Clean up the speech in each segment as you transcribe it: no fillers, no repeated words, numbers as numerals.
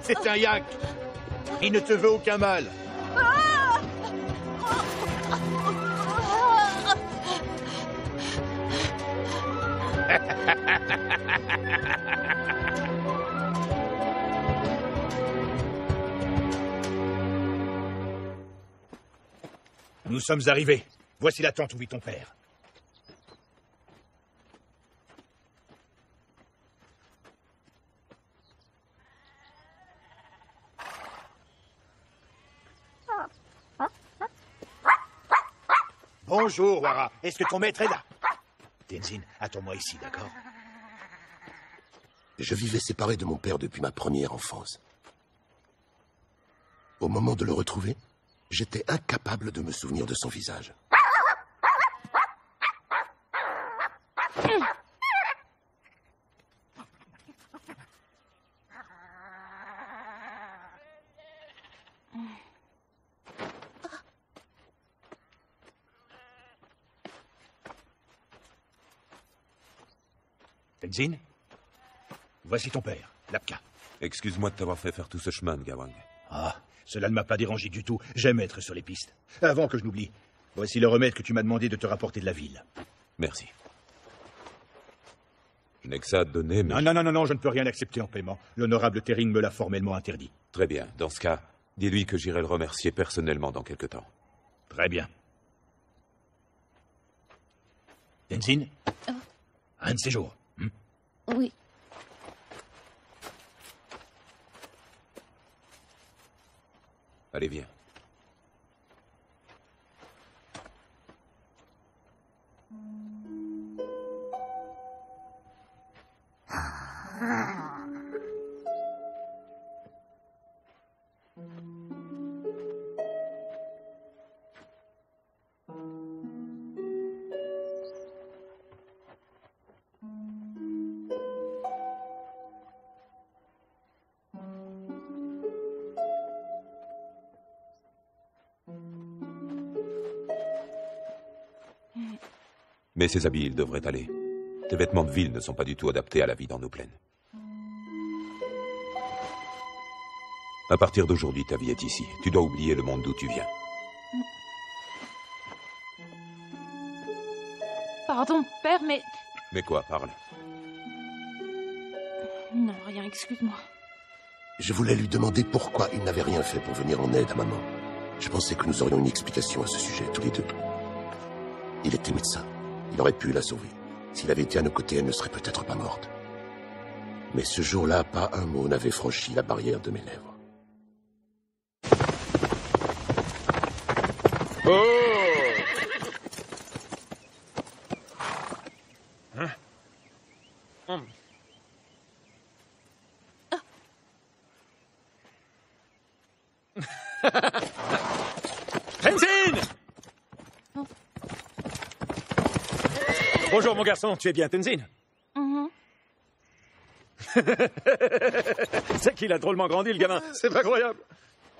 C'est un yak. Il ne te veut aucun mal. Nous sommes arrivés. Voici la tente où vit ton père. Bonjour, Wara. Est-ce que ton maître est là? Tenzin, attends-moi ici, d'accord? Je vivais séparé de mon père depuis ma première enfance. Au moment de le retrouver, j'étais incapable de me souvenir de son visage. Tenzin, voici ton père, Lapka. Excuse-moi de t'avoir fait faire tout ce chemin, Ngawang. Ah, cela ne m'a pas dérangé du tout. J'aime être sur les pistes. Avant que je n'oublie, voici le remède que tu m'as demandé de te rapporter de la ville. Merci. Je n'ai que ça à te donner, mais... Non, je ne peux rien accepter en paiement. L'honorable Tering me l'a formellement interdit. Très bien. Dans ce cas, dis-lui que j'irai le remercier personnellement dans quelque temps. Très bien. Tenzin, un de ces jours. Oui. Allez, viens. Mais ces habits, ils devraient aller. Tes vêtements de ville ne sont pas du tout adaptés à la vie dans nos plaines. À partir d'aujourd'hui, ta vie est ici. Tu dois oublier le monde d'où tu viens. Pardon, père, mais... Mais quoi, parle. Non, rien, excuse-moi. Je voulais lui demander pourquoi il n'avait rien fait pour venir en aide à maman. Je pensais que nous aurions une explication à ce sujet, tous les deux. Il était médecin. Il aurait pu la sauver. S'il avait été à nos côtés, elle ne serait peut-être pas morte. Mais ce jour-là, pas un mot n'avait franchi la barrière de mes lèvres. Oh! Hein? Tenzin! Bonjour mon garçon, tu es bien Tenzin? C'est qu'il a drôlement grandi le gamin, c'est incroyable.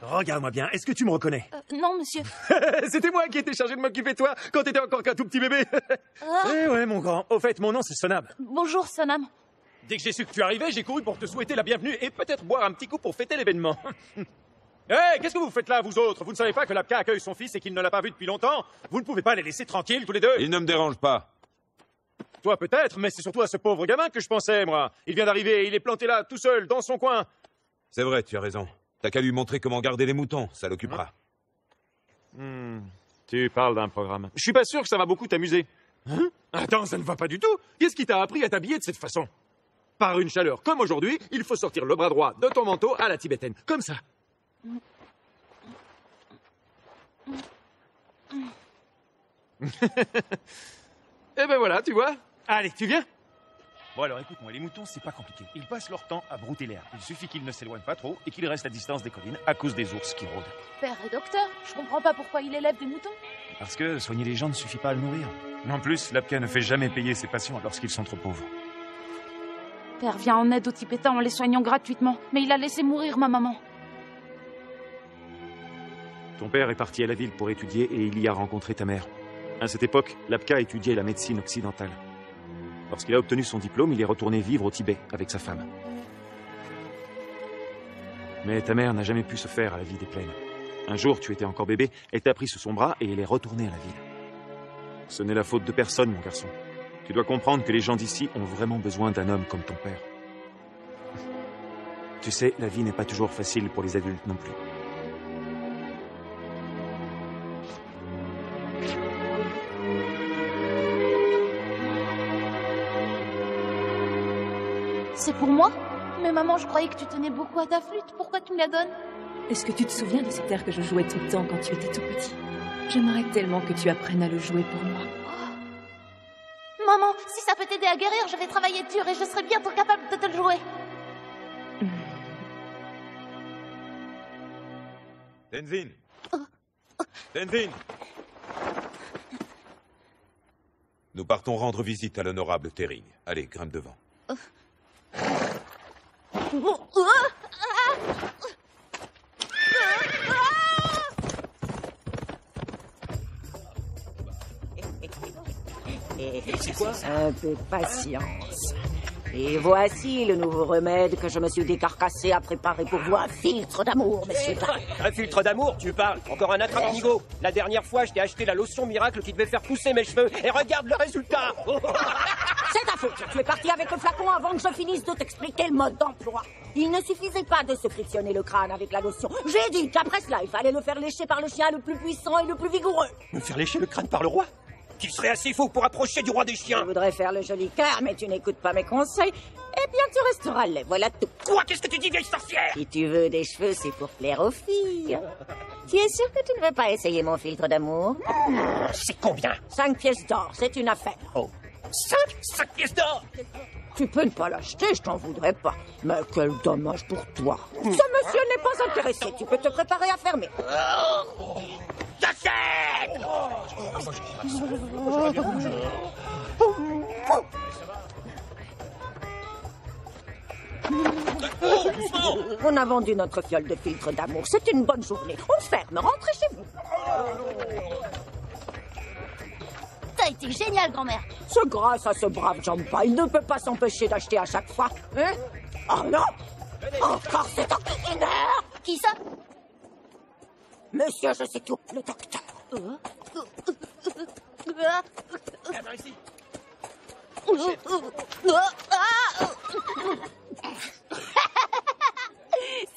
Regarde-moi bien, est-ce que tu me reconnais? Non, monsieur. C'était moi qui étais chargé de m'occuper de toi quand t'étais encore qu'un tout petit bébé. Eh ouais mon grand, au fait mon nom c'est Sonam. Bonjour, Sonam. Dès que j'ai su que tu arrivais, j'ai couru pour te souhaiter la bienvenue et peut-être boire un petit coup pour fêter l'événement. Hé, qu'est-ce que vous faites là, vous autres? Vous ne savez pas que Lapka accueille son fils et qu'il ne l'a pas vu depuis longtemps? Vous ne pouvez pas les laisser tranquilles, tous les deux? Il ne me dérange pas. Toi peut-être, mais c'est surtout à ce pauvre gamin que je pensais, moi. Il vient d'arriver et il est planté là, tout seul, dans son coin. C'est vrai, tu as raison. T'as qu'à lui montrer comment garder les moutons, ça l'occupera. Tu parles d'un programme. Je suis pas sûr que ça va beaucoup t'amuser. Hein? Attends, ça ne va pas du tout. Qu'est-ce qui t'a appris à t'habiller de cette façon? Par une chaleur comme aujourd'hui, il faut sortir le bras droit de ton manteau à la tibétaine. Comme ça. Eh ben voilà, tu vois. Allez, tu viens? Bon alors écoute-moi, les moutons c'est pas compliqué. Ils passent leur temps à brouter l'herbe. Il suffit qu'ils ne s'éloignent pas trop et qu'ils restent à distance des collines à cause des ours qui rôdent. Père est docteur. Je comprends pas pourquoi il élève des moutons. Parce que soigner les gens ne suffit pas à le nourrir. En plus, Lapka ne fait jamais payer ses patients lorsqu'ils sont trop pauvres. Père vient en aide aux Tibétains en les soignant gratuitement. Mais il a laissé mourir ma maman. Ton père est parti à la ville pour étudier et il y a rencontré ta mère. À cette époque, Lapka étudiait la médecine occidentale. Lorsqu'il a obtenu son diplôme, il est retourné vivre au Tibet avec sa femme. Mais ta mère n'a jamais pu se faire à la vie des plaines. Un jour, tu étais encore bébé, elle t'a pris sous son bras et elle est retournée à la ville. Ce n'est la faute de personne, mon garçon. Tu dois comprendre que les gens d'ici ont vraiment besoin d'un homme comme ton père. Tu sais, la vie n'est pas toujours facile pour les adultes non plus. C'est pour moi? Mais maman, je croyais que tu tenais beaucoup à ta flûte. Pourquoi tu me la donnes? Est-ce que tu te souviens de cet air que je jouais tout le temps quand tu étais tout petit? J'aimerais tellement que tu apprennes à le jouer pour moi. Oh. Maman, si ça peut t'aider à guérir, je vais travailler dur et je serai bientôt capable de te le jouer. Tenzin! Tenzin! Nous partons rendre visite à l'honorable Tering. Allez, grimpe devant. Un peu de patience. Et voici le nouveau remède que je me suis décarcassé à préparer pour vous. Un filtre d'amour, messieurs. Un filtre d'amour, tu parles? Encore un attrape-nigo. La dernière fois, je t'ai acheté la lotion miracle qui devait faire pousser mes cheveux. Et regarde le résultat. C'est ta faute. Tu es parti avec le flacon avant que je finisse de t'expliquer le mode d'emploi. Il ne suffisait pas de se frictionner le crâne avec la lotion. J'ai dit qu'après cela, il fallait le faire lécher par le chien le plus puissant et le plus vigoureux. Me faire lécher le crâne par le roi? Qui serait assez fou pour approcher du roi des Je chiens? voudrais faire le joli cœur, mais tu n'écoutes pas mes conseils. Eh bien, tu resteras laid, voilà tout. Quoi? Qu'est-ce que tu dis, vieille sorcière? Si tu veux des cheveux, c'est pour plaire aux filles. Tu es sûr que tu ne veux pas essayer mon filtre d'amour? C'est combien? 5 pièces d'or, c'est une affaire. Oh. 5 pièces d'or? Tu peux ne pas l'acheter, je t'en voudrais pas. Mais quel dommage pour toi. Ce monsieur n'est pas intéressé, tu peux te préparer à fermer. J'achète! On a vendu notre fiole de filtre d'amour, c'est une bonne journée. On ferme, rentrez chez vous. T'as été génial, grand-mère. C'est grâce à ce brave Jampa, il ne peut pas s'empêcher d'acheter à chaque fois. Hein? Oh non! Encore cet ordinaire! Qui ça? Monsieur, je sais tout, le docteur. Viens ici. C'est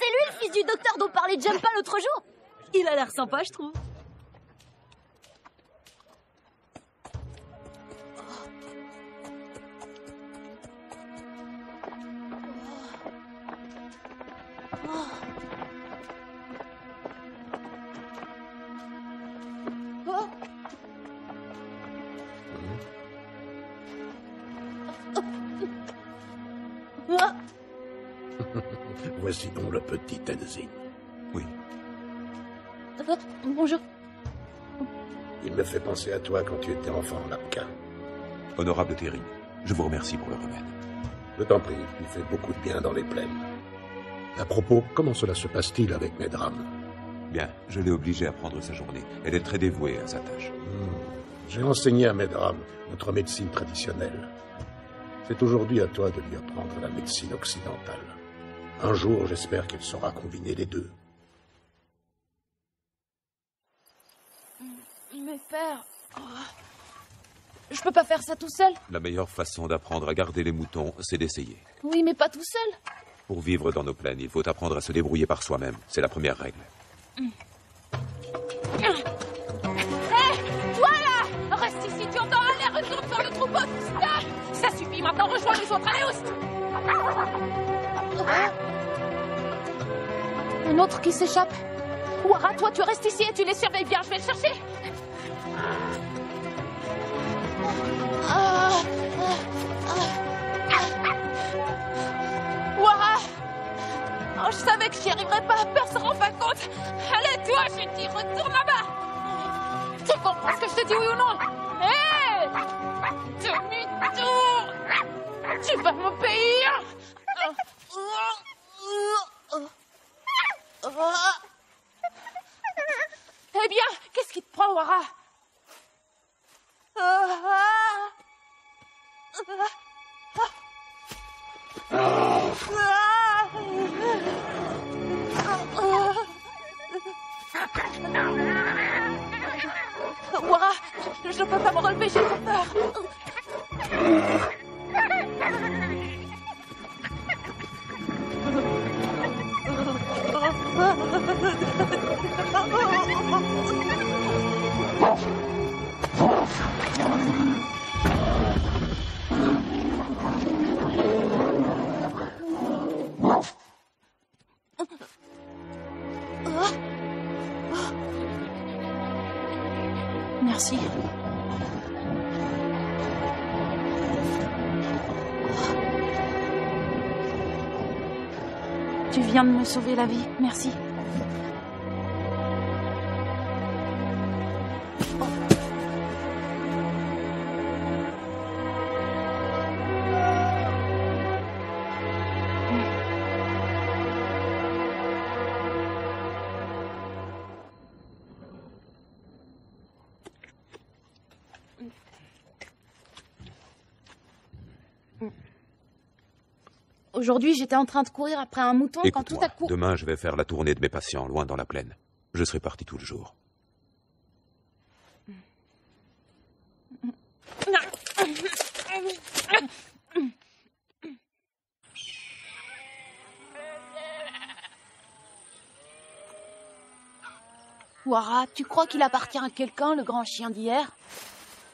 lui le fils du docteur dont parlait Jumpa l'autre jour? Il a l'air sympa, je trouve. Voici donc le petit Tenzin. Oui. Bonjour. Il me fait penser à toi quand tu étais enfant, Lapka. Honorable Tering, je vous remercie pour le remède. Je t'en prie, tu fais beaucoup de bien dans les plaines. À propos, comment cela se passe-t-il avec Medram? Bien, je l'ai obligée à prendre sa journée. Elle est très dévouée à sa tâche. J'ai enseigné à Medram notre médecine traditionnelle. C'est aujourd'hui à toi de lui apprendre la médecine occidentale. Un jour, j'espère qu'elle saura combiner les deux. Mais père... Je peux pas faire ça tout seul? La meilleure façon d'apprendre à garder les moutons, c'est d'essayer. Oui, mais pas tout seul. Pour vivre dans nos plaines, il faut apprendre à se débrouiller par soi-même. C'est la première règle. Hé, toi là! Reste ici, tu entends aller, retourne vers le troupeau. Stop! Ça suffit, maintenant rejoins les autres, allez, oust! Un autre qui s'échappe. Wara, toi, tu restes ici et tu les surveilles bien, je vais le chercher. Wara! Oh, je savais que j'y arriverais pas, peur se rend pas compte. Allez, toi, je te dis, retourne là-bas. Tu comprends ce que je te dis, oui ou non? Hé! Demi-tour! Tu vas m'obéir! Eh bien, qu'est-ce qui te prend, Wara? Wara, je peux pas me relever, j'ai trop peur. Merci. Tu viens de me sauver la vie, merci. Aujourd'hui, j'étais en train de courir après un mouton quand tout à coup... Demain, je vais faire la tournée de mes patients, loin dans la plaine. Je serai parti tout le jour. Wara, tu crois qu'il appartient à quelqu'un, le grand chien d'hier?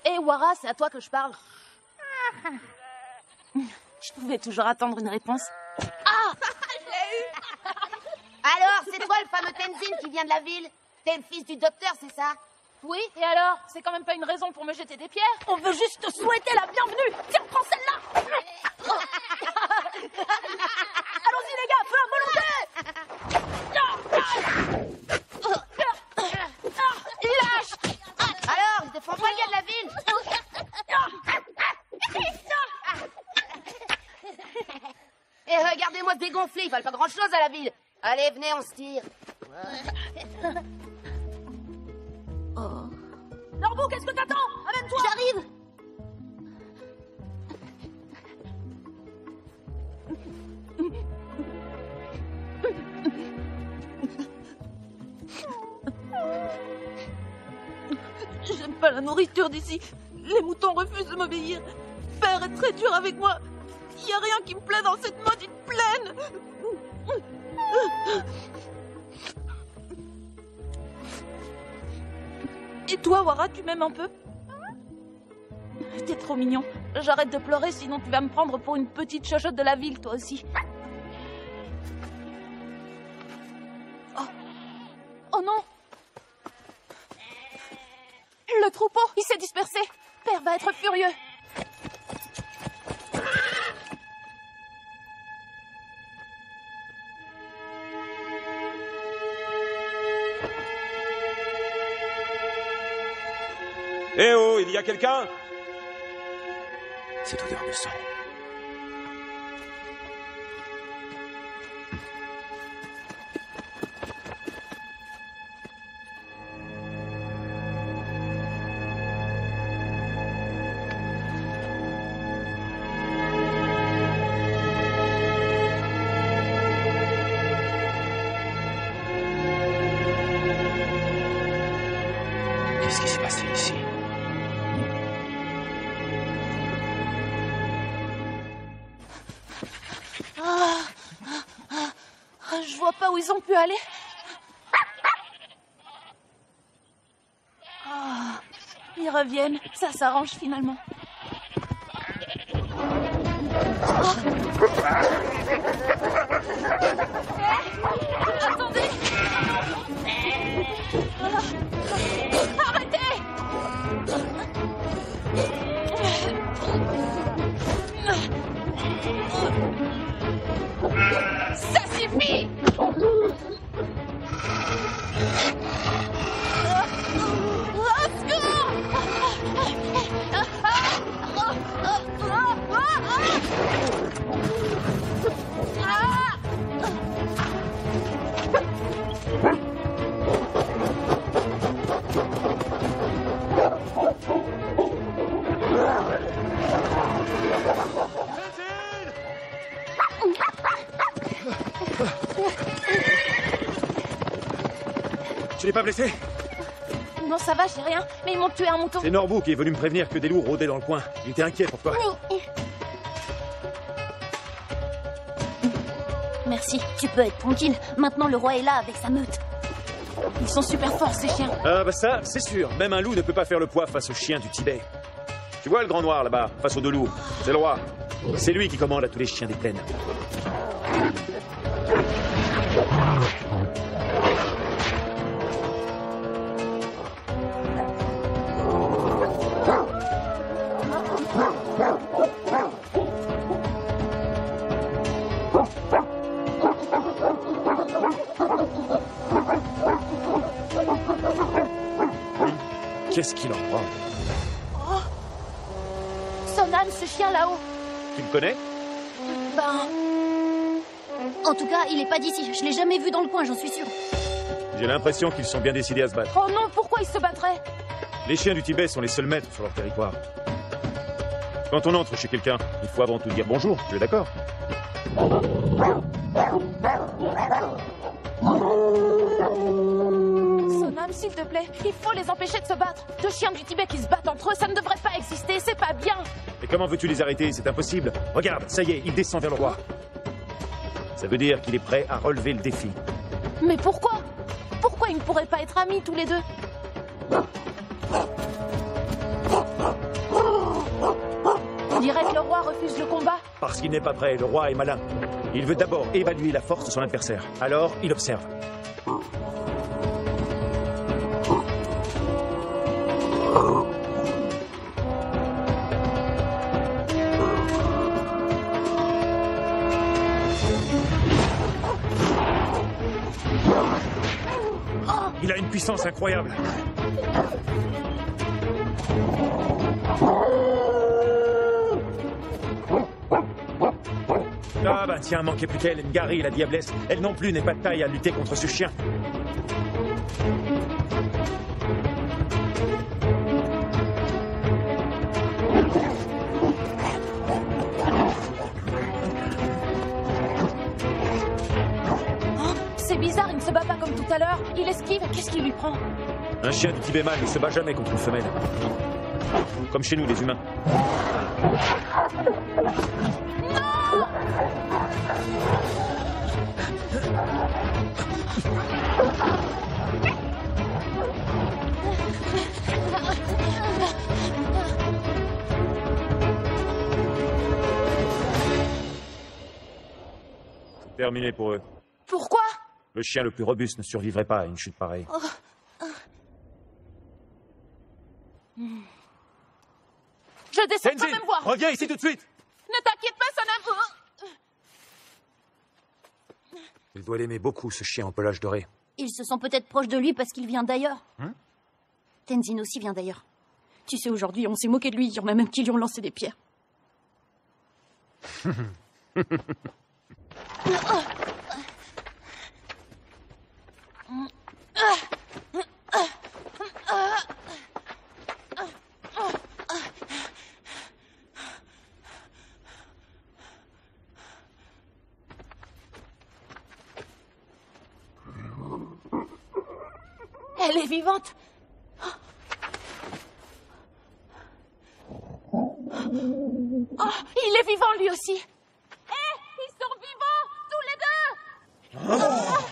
Hé, Wara, c'est à toi que je parle. Je pouvais toujours attendre une réponse. Ah! Je l'ai eu! Alors, c'est toi le fameux Tenzin qui vient de la ville? T'es le fils du docteur, c'est ça? Oui, et alors? C'est quand même pas une raison pour me jeter des pierres? On veut juste te souhaiter la bienvenue! Tiens, prends celle-là! Allons-y les gars, feu à volonté! Lâche! Alors, ils te font pas bien de la ville? Et regardez-moi se dégonfler, il fallait pas grand-chose à la ville. Allez, venez, on se tire. Norbo, qu'est-ce que t'attends? Amène-toi! J'arrive! J'aime pas la nourriture d'ici. Les moutons refusent de m'obéir. Père est très dur avec moi. Y a rien qui me plaît dans cette maudite plaine. Et toi, Wara, tu m'aimes un peu? T'es trop mignon. J'arrête de pleurer, sinon tu vas me prendre pour une petite chochotte de la ville, toi aussi. Oh, oh non! Le troupeau, il s'est dispersé. Père va être furieux. Eh oh, il y a quelqu'un? Cette odeur de sang. Qu'est-ce qui s'est passé ici? Je vois pas où ils ont pu aller. Oh, ils reviennent. Ça s'arrange finalement. Attendez! Arrêtez! Ça suffit! Tu n'es pas blessé? Non, ça va, j'ai rien. Mais ils m'ont tué un mouton. C'est Norbu qui est venu me prévenir que des loups rôdaient dans le coin. Il était inquiet pour toi. Merci, tu peux être tranquille. Maintenant, le roi est là avec sa meute. Ils sont super forts, ces chiens. Ah bah ça, c'est sûr. Même un loup ne peut pas faire le poids face aux chiens du Tibet. Tu vois le grand noir là-bas, face aux deux loups? C'est le roi. C'est lui qui commande à tous les chiens des plaines. Qu'est-ce qu'il en prend? Oh, Sonam, ce chien là-haut. Tu le connais? Ben... En tout cas, il est pas d'ici. Je l'ai jamais vu dans le coin, j'en suis sûre. J'ai l'impression qu'ils sont bien décidés à se battre. Oh non, pourquoi ils se battraient? Les chiens du Tibet sont les seuls maîtres sur leur territoire. Quand on entre chez quelqu'un, il faut avant tout dire bonjour, tu es d'accord? Sonam, s'il te plaît, il faut les empêcher de se battre. Deux chiens du Tibet qui se battent entre eux, ça ne devrait pas exister, c'est pas bien. Et comment veux-tu les arrêter? C'est impossible. Regarde, ça y est, il descend vers le roi. Ça veut dire qu'il est prêt à relever le défi. Mais pourquoi? Pourquoi ils ne pourraient pas être amis tous les deux? On dirait que le roi refuse le combat. Parce qu'il n'est pas prêt, le roi est malin. Il veut d'abord évaluer la force de son adversaire. Alors, il observe. Il a une puissance incroyable. Ah bah tiens, manquait plus qu'elle, Ngari, la diablesse. Elle non plus n'est pas de taille à lutter contre ce chien. C'est bizarre, il ne se bat pas comme tout à l'heure. Il esquive, qu'est-ce qui lui prend? Un chien du Tibet mâle ne se bat jamais contre une femelle. Comme chez nous, les humains. C'est terminé pour eux. Pourquoi? Le chien le plus robuste ne survivrait pas à une chute pareille. Je descends Tenzin, quand même voir. reviens ici tout de suite. Ne t'inquiète pas, Sonam. Il doit l'aimer beaucoup, ce chien au pelage doré. Ils se sont peut-être proches de lui parce qu'il vient d'ailleurs. Tenzin aussi vient d'ailleurs. Tu sais, aujourd'hui, on s'est moqué de lui. Il y en a même qui lui ont lancé des pierres. Elle est vivante. Oh, il est vivant lui aussi. Ils sont vivants, tous les deux.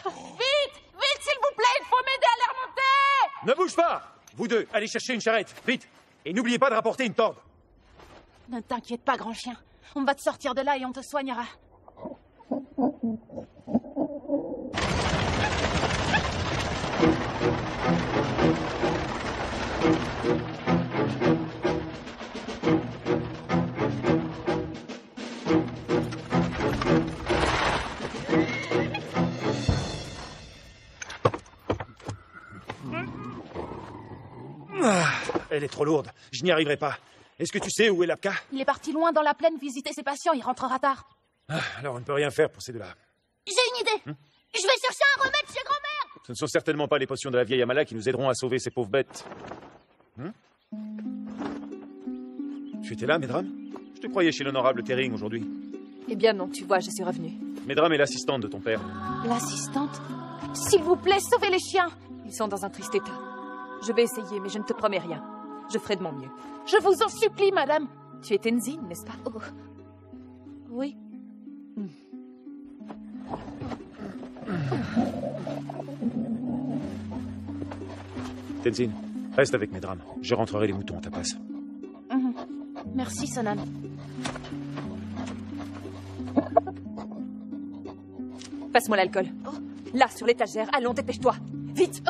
Vite, vite, s'il vous plaît, il faut m'aider à les remonter. Ne bouge pas. Vous deux, allez chercher une charrette, vite. Et n'oubliez pas de rapporter une torde. Ne t'inquiète pas, grand chien. On va te sortir de là et on te soignera. Elle est trop lourde. Je n'y arriverai pas. Est-ce que tu sais où est Lapka? Il est parti loin dans la plaine visiter ses patients. Il rentrera tard. Alors on ne peut rien faire pour ces deux-là. J'ai une idée. Je vais chercher un remède chez grand-mère. Ce ne sont certainement pas les potions de la vieille Amala qui nous aideront à sauver ces pauvres bêtes. Tu étais là, Mesdames? Je te croyais chez l'honorable Tering aujourd'hui. Eh bien non, tu vois, je suis revenue. Medram est l'assistante de ton père. L'assistante? S'il vous plaît, sauvez les chiens! Ils sont dans un triste état. Je vais essayer, mais je ne te promets rien. Je ferai de mon mieux. Je vous en supplie, madame. Tu es Tenzin, n'est-ce pas? Oh. Oui. Tenzin, reste avec Medram. Je rentrerai les moutons à ta place. Merci, Sonam. Passe-moi l'alcool. Oh. Là, sur l'étagère. Allons, dépêche-toi. Vite!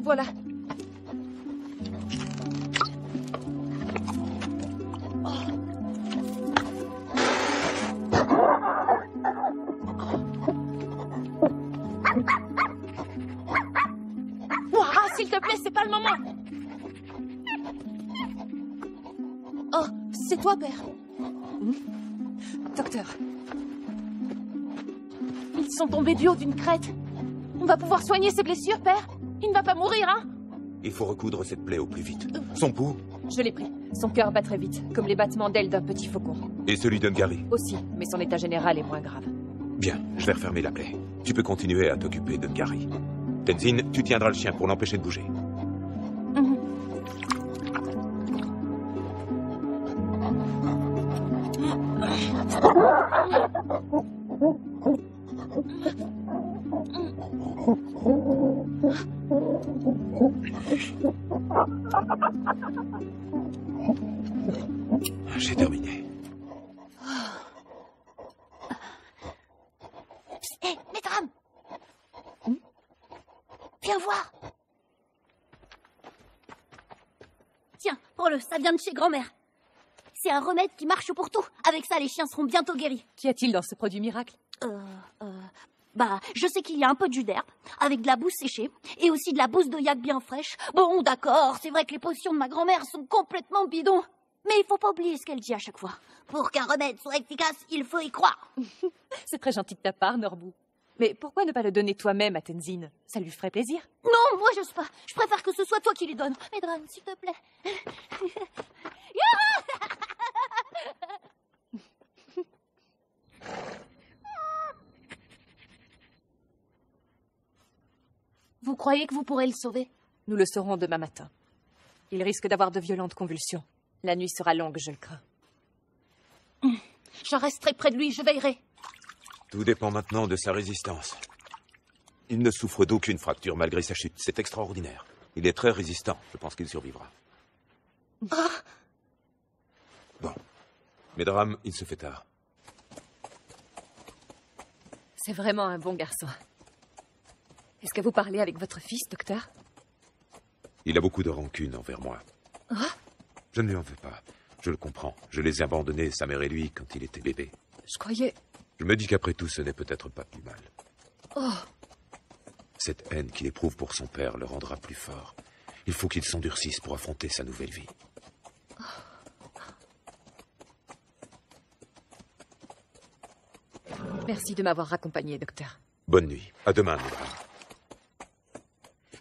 Voilà. S'il te plaît, c'est pas le moment. Oh, c'est toi, père. Docteur. Ils sont tombés du haut d'une crête. On va pouvoir soigner ses blessures, père. Il ne va pas mourir, hein? Il faut recoudre cette plaie au plus vite. Son pouls? Je l'ai pris. Son cœur bat très vite, comme les battements d'ailes d'un petit faucon. Et celui d'Ungary? Aussi, mais son état général est moins grave. Bien, je vais refermer la plaie. Tu peux continuer à t'occuper d'Ungary. Tenzin, tu tiendras le chien pour l'empêcher de bouger. J'ai terminé. Hé, Medram! Viens voir! Tiens, prends-le, ça vient de chez grand-mère. C'est un remède qui marche pour tout. Avec ça, les chiens seront bientôt guéris. Qu'y a-t-il dans ce produit miracle? Je sais qu'il y a un peu de jus d'herbe, avec de la bouse séchée, et aussi de la bouse d'oïac bien fraîche. Bon, d'accord, c'est vrai que les potions de ma grand-mère sont complètement bidons. Mais il faut pas oublier ce qu'elle dit à chaque fois. Pour qu'un remède soit efficace, il faut y croire. C'est très gentil de ta part, Norbou. Mais pourquoi ne pas le donner toi-même à Tenzin? Ça lui ferait plaisir. Non, moi j'ose pas. Je préfère que ce soit toi qui lui donne. Medram, s'il te plaît. Vous croyez que vous pourrez le sauver? Nous le saurons demain matin. Il risque d'avoir de violentes convulsions. La nuit sera longue, je le crains. Je resterai près de lui, je veillerai. Tout dépend maintenant de sa résistance. Il ne souffre d'aucune fracture malgré sa chute. C'est extraordinaire. Il est très résistant. Je pense qu'il survivra. Bon. Medram, il se fait tard. C'est vraiment un bon garçon. Est-ce que vous parlez avec votre fils, docteur? Il a beaucoup de rancune envers moi. Je ne lui en veux pas. Je le comprends. Je les ai abandonnés, sa mère et lui, quand il était bébé. Je croyais... Je me dis qu'après tout, ce n'est peut-être pas plus mal. Cette haine qu'il éprouve pour son père le rendra plus fort. Il faut qu'il s'endurcisse pour affronter sa nouvelle vie. Merci de m'avoir raccompagné, docteur. Bonne nuit. À demain, Medram.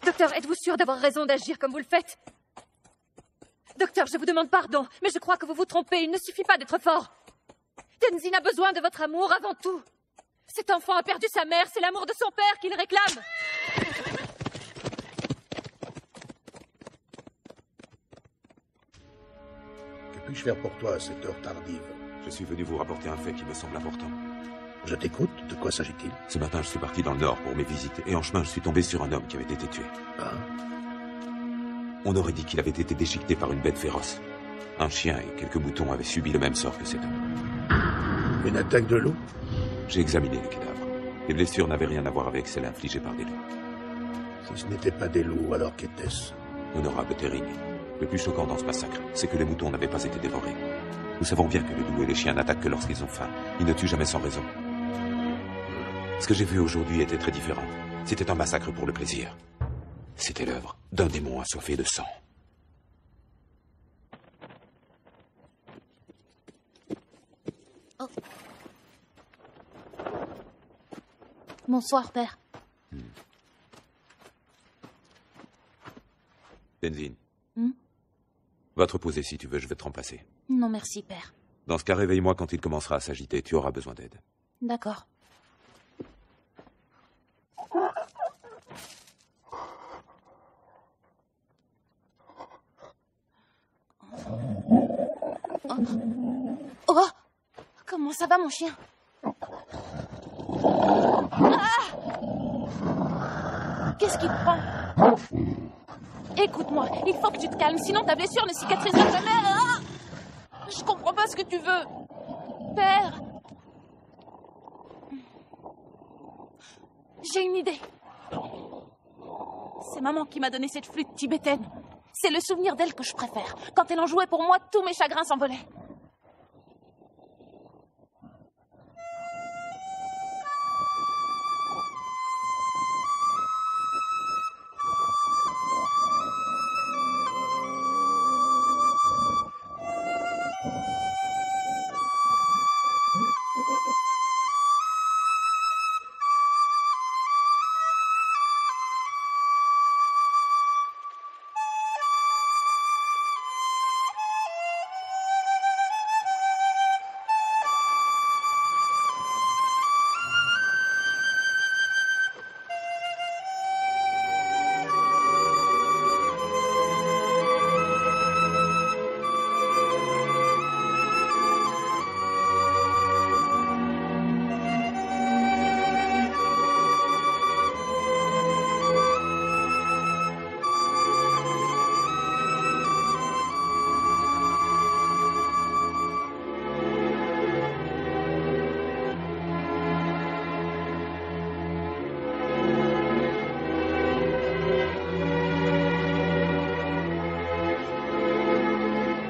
Docteur, êtes-vous sûr d'avoir raison d'agir comme vous le faites? Docteur, je vous demande pardon, mais je crois que vous vous trompez. Il ne suffit pas d'être fort. Tenzin a besoin de votre amour avant tout. Cet enfant a perdu sa mère, c'est l'amour de son père qu'il réclame. Que puis-je faire pour toi à cette heure tardive? Je suis venu vous rapporter un fait qui me semble important. Je t'écoute. De quoi s'agit-il? Ce matin, je suis parti dans le nord pour mes visites, et en chemin, je suis tombé sur un homme qui avait été tué. On aurait dit qu'il avait été déchiqueté par une bête féroce. Un chien et quelques moutons avaient subi le même sort que cet homme. Une attaque de loup? J'ai examiné les cadavres. Les blessures n'avaient rien à voir avec celles infligées par des loups. Si ce n'était pas des loups, alors qu'était-ce? Honorable Tering, le plus choquant dans ce massacre, c'est que les moutons n'avaient pas été dévorés. Nous savons bien que les loups et les chiens n'attaquent que lorsqu'ils ont faim. Ils ne tuent jamais sans raison. Ce que j'ai vu aujourd'hui était très différent. C'était un massacre pour le plaisir. C'était l'œuvre d'un démon assoiffé de sang. Bonsoir, père. Tenzin. Hmm? Va Va te reposer si tu veux, je vais te remplacer. Non, merci, père. Dans ce cas, réveille-moi quand il commencera à s'agiter. Tu auras besoin d'aide. D'accord. Oh! Comment ça va, mon chien? Qu'est-ce qui te prend? Écoute-moi, il faut que tu te calmes, sinon ta blessure ne cicatrisera jamais. Ah! Je comprends pas ce que tu veux. Père. J'ai une idée. C'est maman qui m'a donné cette flûte tibétaine. C'est le souvenir d'elle que je préfère. Quand elle en jouait pour moi, tous mes chagrins s'envolaient.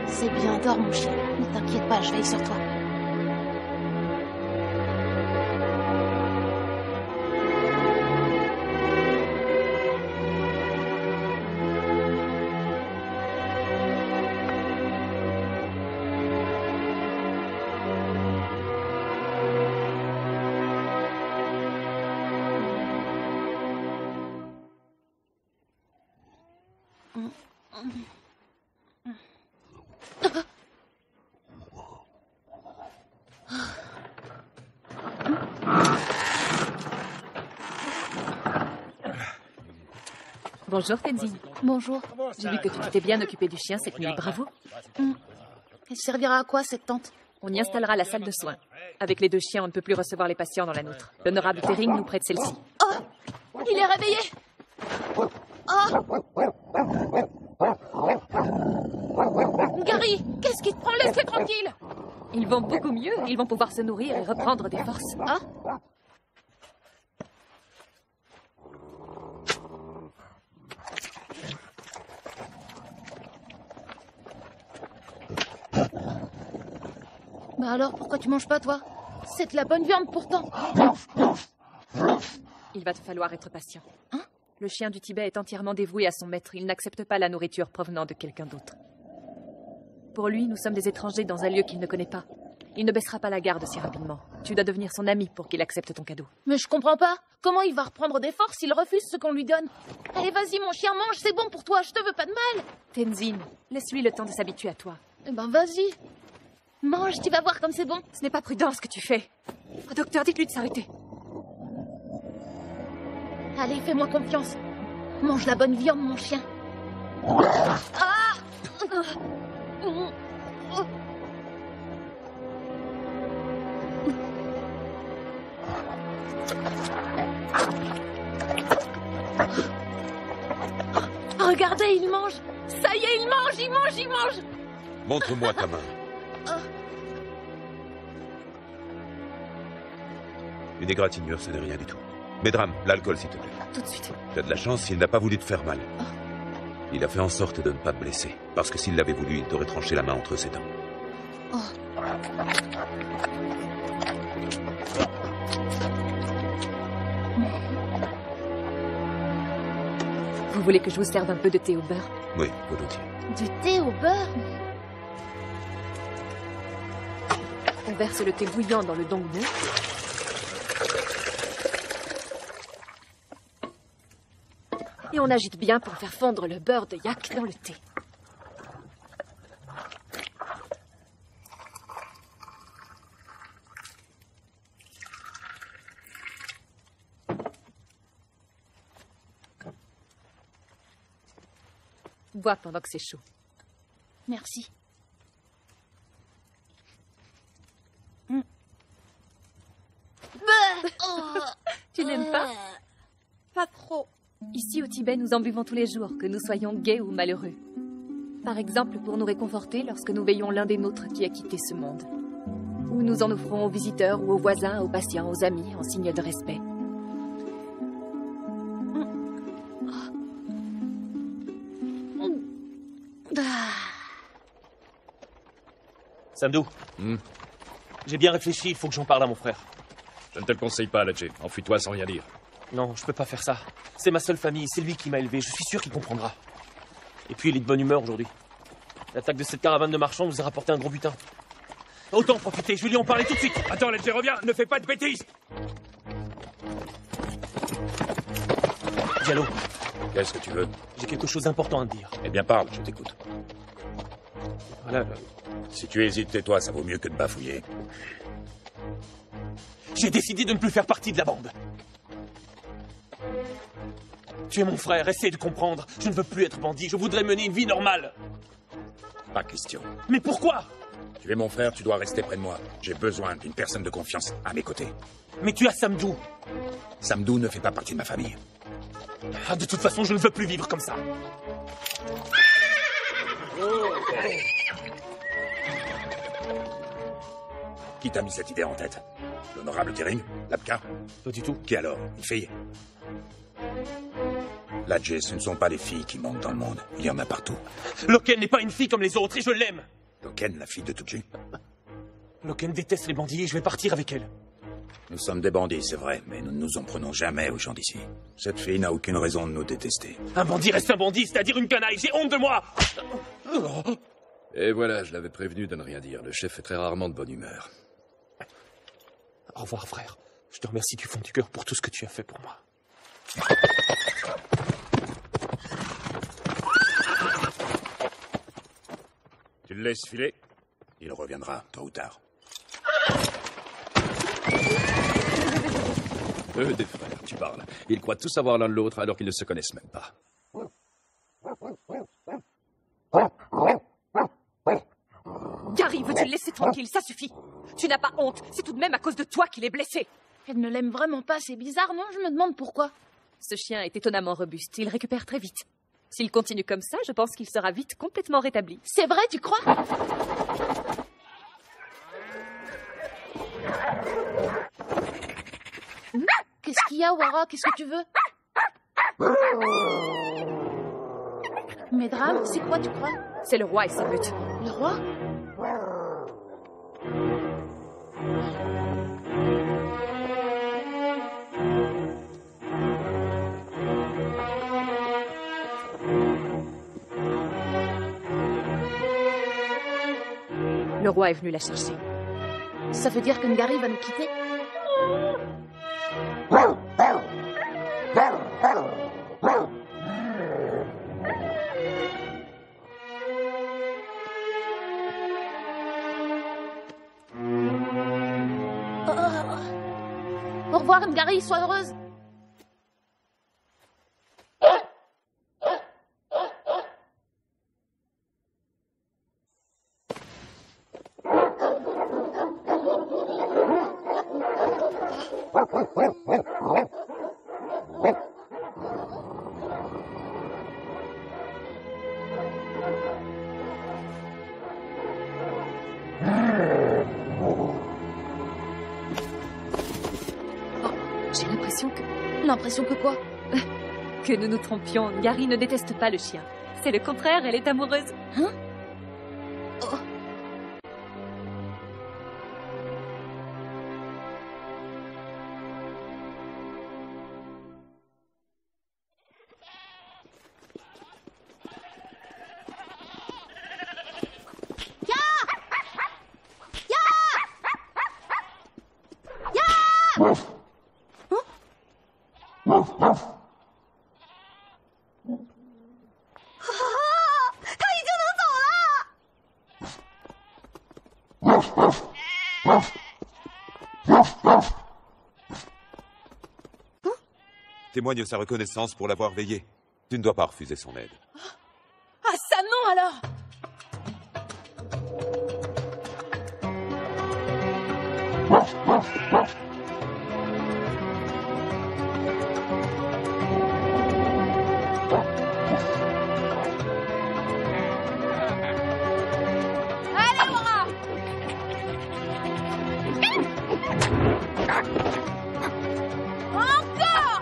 C'est bien, dors mon chien. Ne t'inquiète pas, je veille sur toi. Bonjour, Tenzin. Bonjour. J'ai vu que tu t'étais bien occupé du chien cette nuit. Bravo. Elle servira à quoi, cette tente? On y installera la salle de soins. Avec les deux chiens, on ne peut plus recevoir les patients dans la nôtre. L'honorable Tering nous prête celle-ci. Oh! Il est réveillé! Oh! Gary, qu'est-ce qui te prend? Laisse-les tranquilles! Ils vont beaucoup mieux. Ils vont pouvoir se nourrir et reprendre des forces. Ah? Bah alors, pourquoi tu manges pas, toi? C'est de la bonne viande, pourtant. Il va te falloir être patient. Hein? Le chien du Tibet est entièrement dévoué à son maître. Il n'accepte pas la nourriture provenant de quelqu'un d'autre. Pour lui, nous sommes des étrangers dans un lieu qu'il ne connaît pas. Il ne baissera pas la garde si rapidement. Tu dois devenir son ami pour qu'il accepte ton cadeau. Mais je comprends pas. Comment il va reprendre des forces s'il refuse ce qu'on lui donne? Allez, vas-y, mon chien, mange, c'est bon pour toi, je te veux pas de mal. Tenzin, laisse-lui le temps de s'habituer à toi. Eh ben, vas-y. Mange, tu vas voir comme c'est bon. Ce n'est pas prudent ce que tu fais. Oh, docteur, dites-lui de s'arrêter. Allez, fais-moi confiance. Mange la bonne viande, mon chien. Ah! Regardez, il mange. Ça y est, il mange, il mange, il mange. Montre-moi ta main. Une égratignure, ce n'est rien du tout. Mesdames, l'alcool, s'il te plaît. Tout de suite. Tu as de la chance, il n'a pas voulu te faire mal. Il a fait en sorte de ne pas te blesser. Parce que s'il l'avait voulu, il t'aurait tranché la main entre ses dents. Vous voulez que je vous serve un peu de thé au beurre? Oui, volontiers. Du thé au beurre? On verse le thé bouillant dans le dongmu. Et on agite bien pour faire fondre le beurre de yak dans le thé. Bois pendant que c'est chaud. Merci. Tu n'aimes pas? Pas trop. Ici au Tibet, nous en buvons tous les jours, que nous soyons gais ou malheureux. Par exemple, pour nous réconforter lorsque nous veillons l'un des nôtres qui a quitté ce monde. Ou nous en offrons aux visiteurs ou aux voisins, aux patients, aux amis, en signe de respect. Samdou, j'ai bien réfléchi, il faut que j'en parle à mon frère. Je ne te le conseille pas, Ladjé. Enfuis-toi sans rien dire. Non, je peux pas faire ça. C'est ma seule famille, c'est lui qui m'a élevé, je suis sûr qu'il comprendra. Et puis il est de bonne humeur aujourd'hui. L'attaque de cette caravane de marchands nous a rapporté un gros butin. Autant en profiter, je vais lui en parler tout de suite. Attends, Ladjé, reviens, ne fais pas de bêtises. Diallo, Qu'est-ce que tu veux? j'ai quelque chose d'important à te dire. Eh bien, parle, je t'écoute. Voilà, Si tu hésites, tais-toi, ça vaut mieux que de bafouiller. j'ai décidé de ne plus faire partie de la bande. Tu es mon frère, essaie de comprendre. Je ne veux plus être bandit, je voudrais mener une vie normale. Pas question. Mais pourquoi? Tu es mon frère, tu dois rester près de moi. J'ai besoin d'une personne de confiance à mes côtés. Mais tu as Samdou. Samdou ne fait pas partie de ma famille. Ah, de toute façon, je ne veux plus vivre comme ça. Qui t'a mis cette idée en tête? L'honorable Kering? Labka? Pas du tout. Qui alors? Une fille? Ladjé, ce ne sont pas les filles qui manquent dans le monde. Il y en a partout. Loken n'est pas une fille comme les autres et je l'aime. Loken, la fille de Tuji? Loken déteste les bandits et je vais partir avec elle. Nous sommes des bandits, c'est vrai, mais nous ne nous en prenons jamais aux gens d'ici. Cette fille n'a aucune raison de nous détester. Un bandit reste un bandit, c'est-à-dire une canaille. J'ai honte de moi. Et voilà, je l'avais prévenu de ne rien dire. Le chef est très rarement de bonne humeur. Au revoir, frère. Je te remercie du fond du cœur pour tout ce que tu as fait pour moi. Tu le laisses filer? Il reviendra, tôt ou tard. Des frères, tu parles. Ils croient tous savoir l'un de l'autre alors qu'ils ne se connaissent même pas. Gary, veux-tu le laisser tranquille? Ça suffit. Tu n'as pas honte. C'est tout de même à cause de toi qu'il est blessé. Elle ne l'aime vraiment pas, c'est bizarre, non? Je me demande pourquoi. Ce chien est étonnamment robuste. Il récupère très vite. S'il continue comme ça, je pense qu'il sera vite complètement rétabli. C'est vrai, tu crois? Qu'est-ce qu'il y a, Wara? Qu'est-ce que tu veux? Medram, c'est quoi, tu crois? C'est le roi et sa meute. Le roi? Le roi est venu la chercher. Ça veut dire que Ngari va nous quitter? Au revoir, Ngari, sois heureuse. J'ai l'impression que... L'impression que quoi? Que nous nous trompions. Ngari ne déteste pas le chien. C'est le contraire, elle est amoureuse. Hein? Témoigne sa reconnaissance pour l'avoir veillé. Tu ne dois pas refuser son aide. Ah Allez, Laura! Encore!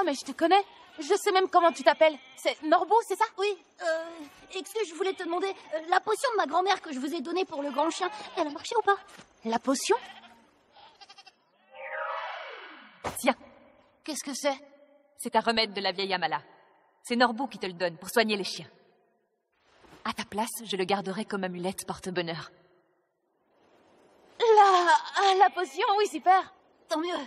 Oh, mais je te connais. Je sais même comment tu t'appelles. C'est Norbo, c'est ça? Oui, excuse, je voulais te demander, la potion de ma grand-mère que je vous ai donnée pour le grand chien, elle a marché ou pas? La potion? Tiens. Qu'est-ce que c'est? C'est un remède de la vieille Amala. C'est Norbo qui te le donne pour soigner les chiens. À ta place, je le garderai comme amulette porte-bonheur. La potion, oui, super. Tant mieux,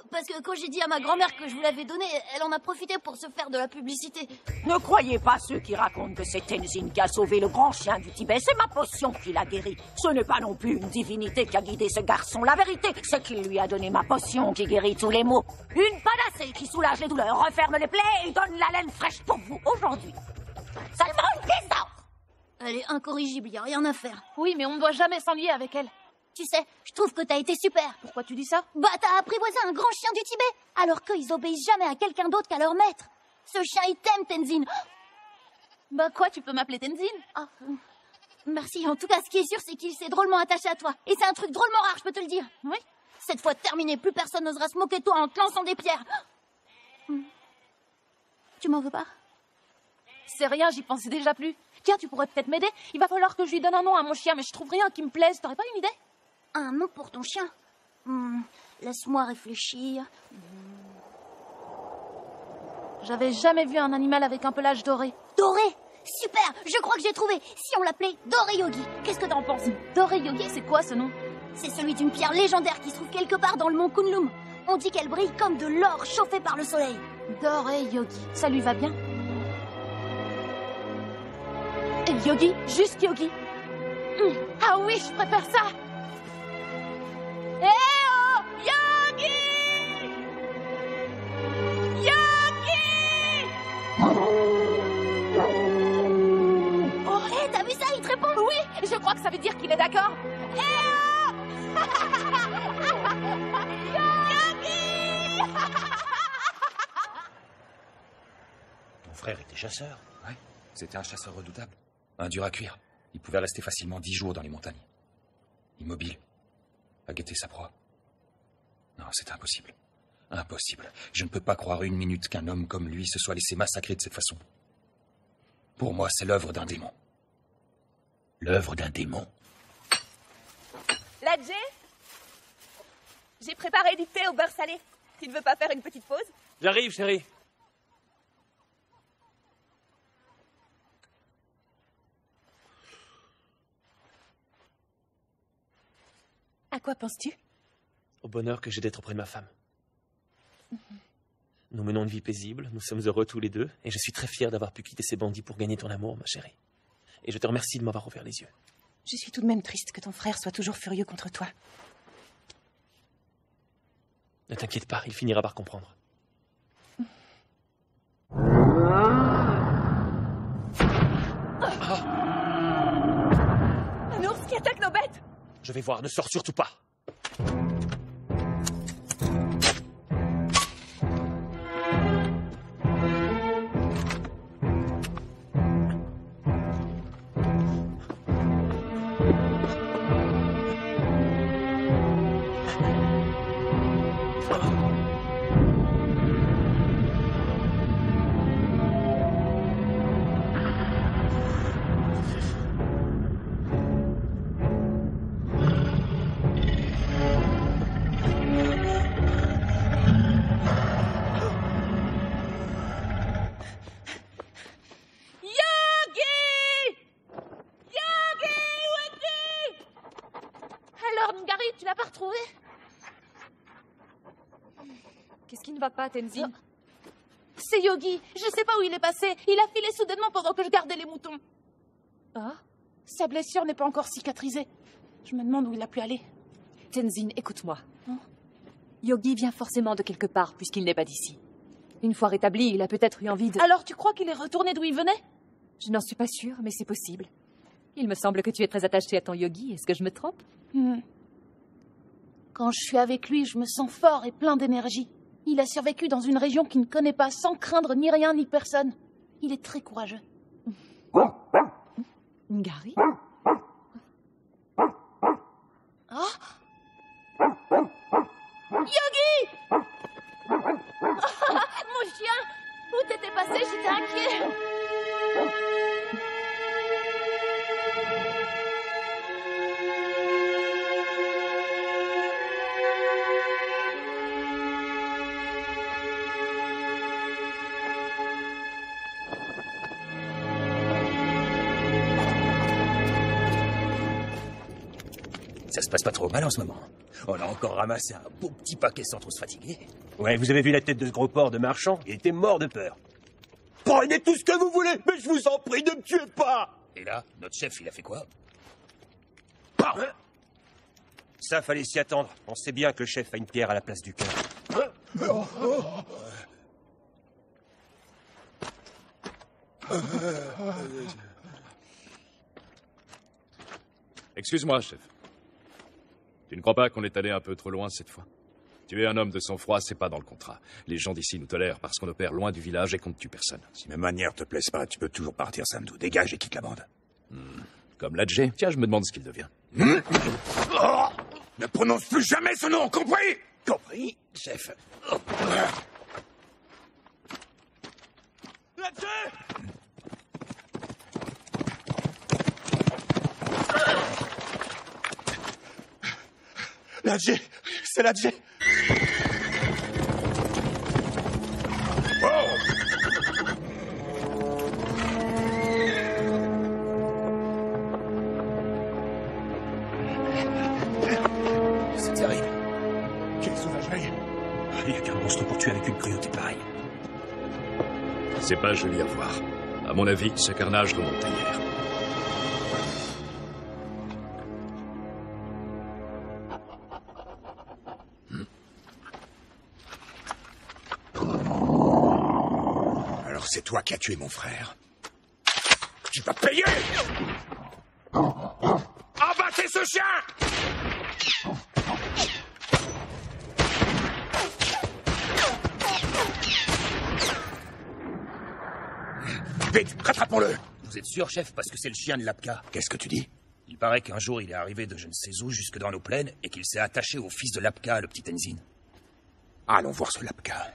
parce que quand j'ai dit à ma grand-mère que je vous l'avais donnée, elle en a profité pour se faire de la publicité. Ne croyez pas ceux qui racontent que c'est Tenzin qui a sauvé le grand chien du Tibet. C'est ma potion qui l'a guéri. Ce n'est pas non plus une divinité qui a guidé ce garçon. La vérité, c'est qu'il lui a donné ma potion qui guérit tous les maux. Une panacée qui soulage les douleurs, referme les plaies et donne la laine fraîche pour vous aujourd'hui. Seulement une distance. Elle est incorrigible, y a rien à faire. Oui, mais on ne doit jamais s'ennuyer avec elle. Tu sais, je trouve que t'as été super. Pourquoi tu dis ça? Bah, t'as apprivoisé un grand chien du Tibet, alors qu'ils obéissent jamais à quelqu'un d'autre qu'à leur maître. Ce chien, il t'aime, Tenzin. Bah quoi, tu peux m'appeler Tenzin? Ah, merci. En tout cas, ce qui est sûr, c'est qu'il s'est drôlement attaché à toi. Et c'est un truc drôlement rare, je peux te le dire. Oui. Cette fois terminée, plus personne n'osera se moquer de toi en te lançant des pierres. Tu m'en veux pas? C'est rien, j'y pensais déjà plus. Tiens, tu pourrais peut-être m'aider. Il va falloir que je lui donne un nom à mon chien, mais je trouve rien qui me plaise. T'aurais pas une idée? Un nom pour ton chien? Laisse-moi réfléchir. J'avais jamais vu un animal avec un pelage doré. Doré? Super! Je crois que j'ai trouvé. Si on l'appelait Doré Yogi, qu'est-ce que t'en penses? Doré Yogi, c'est quoi ce nom? C'est celui d'une pierre légendaire qui se trouve quelque part dans le mont Kunlun. On dit qu'elle brille comme de l'or chauffé par le soleil. Doré Yogi, ça lui va bien? Yogi, juste Yogi. Ah oui, je préfère ça. Eh oh, Yogi! Yogi! Oh, hé, t'as vu ça? Il te répond? Oui, je crois que ça veut dire qu'il est d'accord. Eh oh! Yogi! Ton frère était chasseur? Ouais, c'était un chasseur redoutable. Un dur à cuire. Il pouvait rester facilement 10 jours dans les montagnes. Immobile. À guetter sa proie. Non, c'est impossible. Impossible. Je ne peux pas croire une minute qu'un homme comme lui se soit laissé massacrer de cette façon. Pour moi, c'est l'œuvre d'un démon. L'œuvre d'un démon. Ladjé, j'ai préparé du thé au beurre salé. Tu ne veux pas faire une petite pause? J'arrive, chérie. À quoi penses-tu? Au bonheur que j'ai d'être auprès de ma femme. Nous menons une vie paisible, nous sommes heureux tous les deux, et je suis très fier d'avoir pu quitter ces bandits pour gagner ton amour, ma chérie. Et je te remercie de m'avoir ouvert les yeux. Je suis tout de même triste que ton frère soit toujours furieux contre toi. Ne t'inquiète pas, il finira par comprendre. Un ours qui attaque nos bêtes! Je vais voir, ne sors surtout pas. Alors, Ngari, tu l'as pas retrouvé? Qu'est-ce qui ne va pas, Tenzin? C'est Yogi. Je sais pas où il est passé. Il a filé soudainement pendant que je gardais les moutons. Ah? Sa blessure n'est pas encore cicatrisée. Je me demande où il a pu aller. Tenzin, écoute-moi. Yogi vient forcément de quelque part, puisqu'il n'est pas d'ici. Une fois rétabli, il a peut-être eu envie de... Alors tu crois qu'il est retourné d'où il venait? Je n'en suis pas sûre, mais c'est possible. Il me semble que tu es très attachée à ton Yogi. Est-ce que je me trompe? Quand je suis avec lui, je me sens fort et plein d'énergie. Il a survécu dans une région qu'il ne connaît pas, sans craindre ni rien ni personne. Il est très courageux. Ngari? Oh Yogi! Mon chien! Où t'étais passé? J'étais inquiet. Ça se passe pas trop mal en ce moment. On a encore ramassé un beau petit paquet sans trop se fatiguer. Ouais, vous avez vu la tête de ce gros porc de marchand? Il était mort de peur. Prenez tout ce que vous voulez, mais je vous en prie, ne me tuez pas! Et là, notre chef, il a fait quoi? Ça, fallait s'y attendre. On sait bien que le chef a une pierre à la place du cœur. Excuse-moi, chef. Tu ne crois pas qu'on est allé un peu trop loin cette fois? Tu es un homme de sang-froid, c'est pas dans le contrat. Les gens d'ici nous tolèrent parce qu'on opère loin du village et qu'on ne tue personne. Si mes manières te plaisent pas, tu peux toujours partir, Samdou. Dégage et quitte la bande. Comme l'Adjé. Tiens, je me demande ce qu'il devient. Oh, ne prononce plus jamais ce nom, compris? Compris, chef. L'Adjé! C'est l'Adjé! C'est terrible. Quelle sauvagerie! Il n'y a qu'un monstre pour tuer avec une cruauté pareille. C'est pas joli à voir. À mon avis, ce carnage remonte à hier. Alors c'est toi qui as tué mon frère. Tu vas payer! Abattez ce chien! Vite, rattrapons-le! Vous êtes sûr, chef, parce que c'est le chien de Lapka? Qu'est-ce que tu dis? Il paraît qu'un jour, il est arrivé de je ne sais où jusque dans nos plaines et qu'il s'est attaché au fils de Lapka, le petit Tenzin. Allons voir ce Lapka.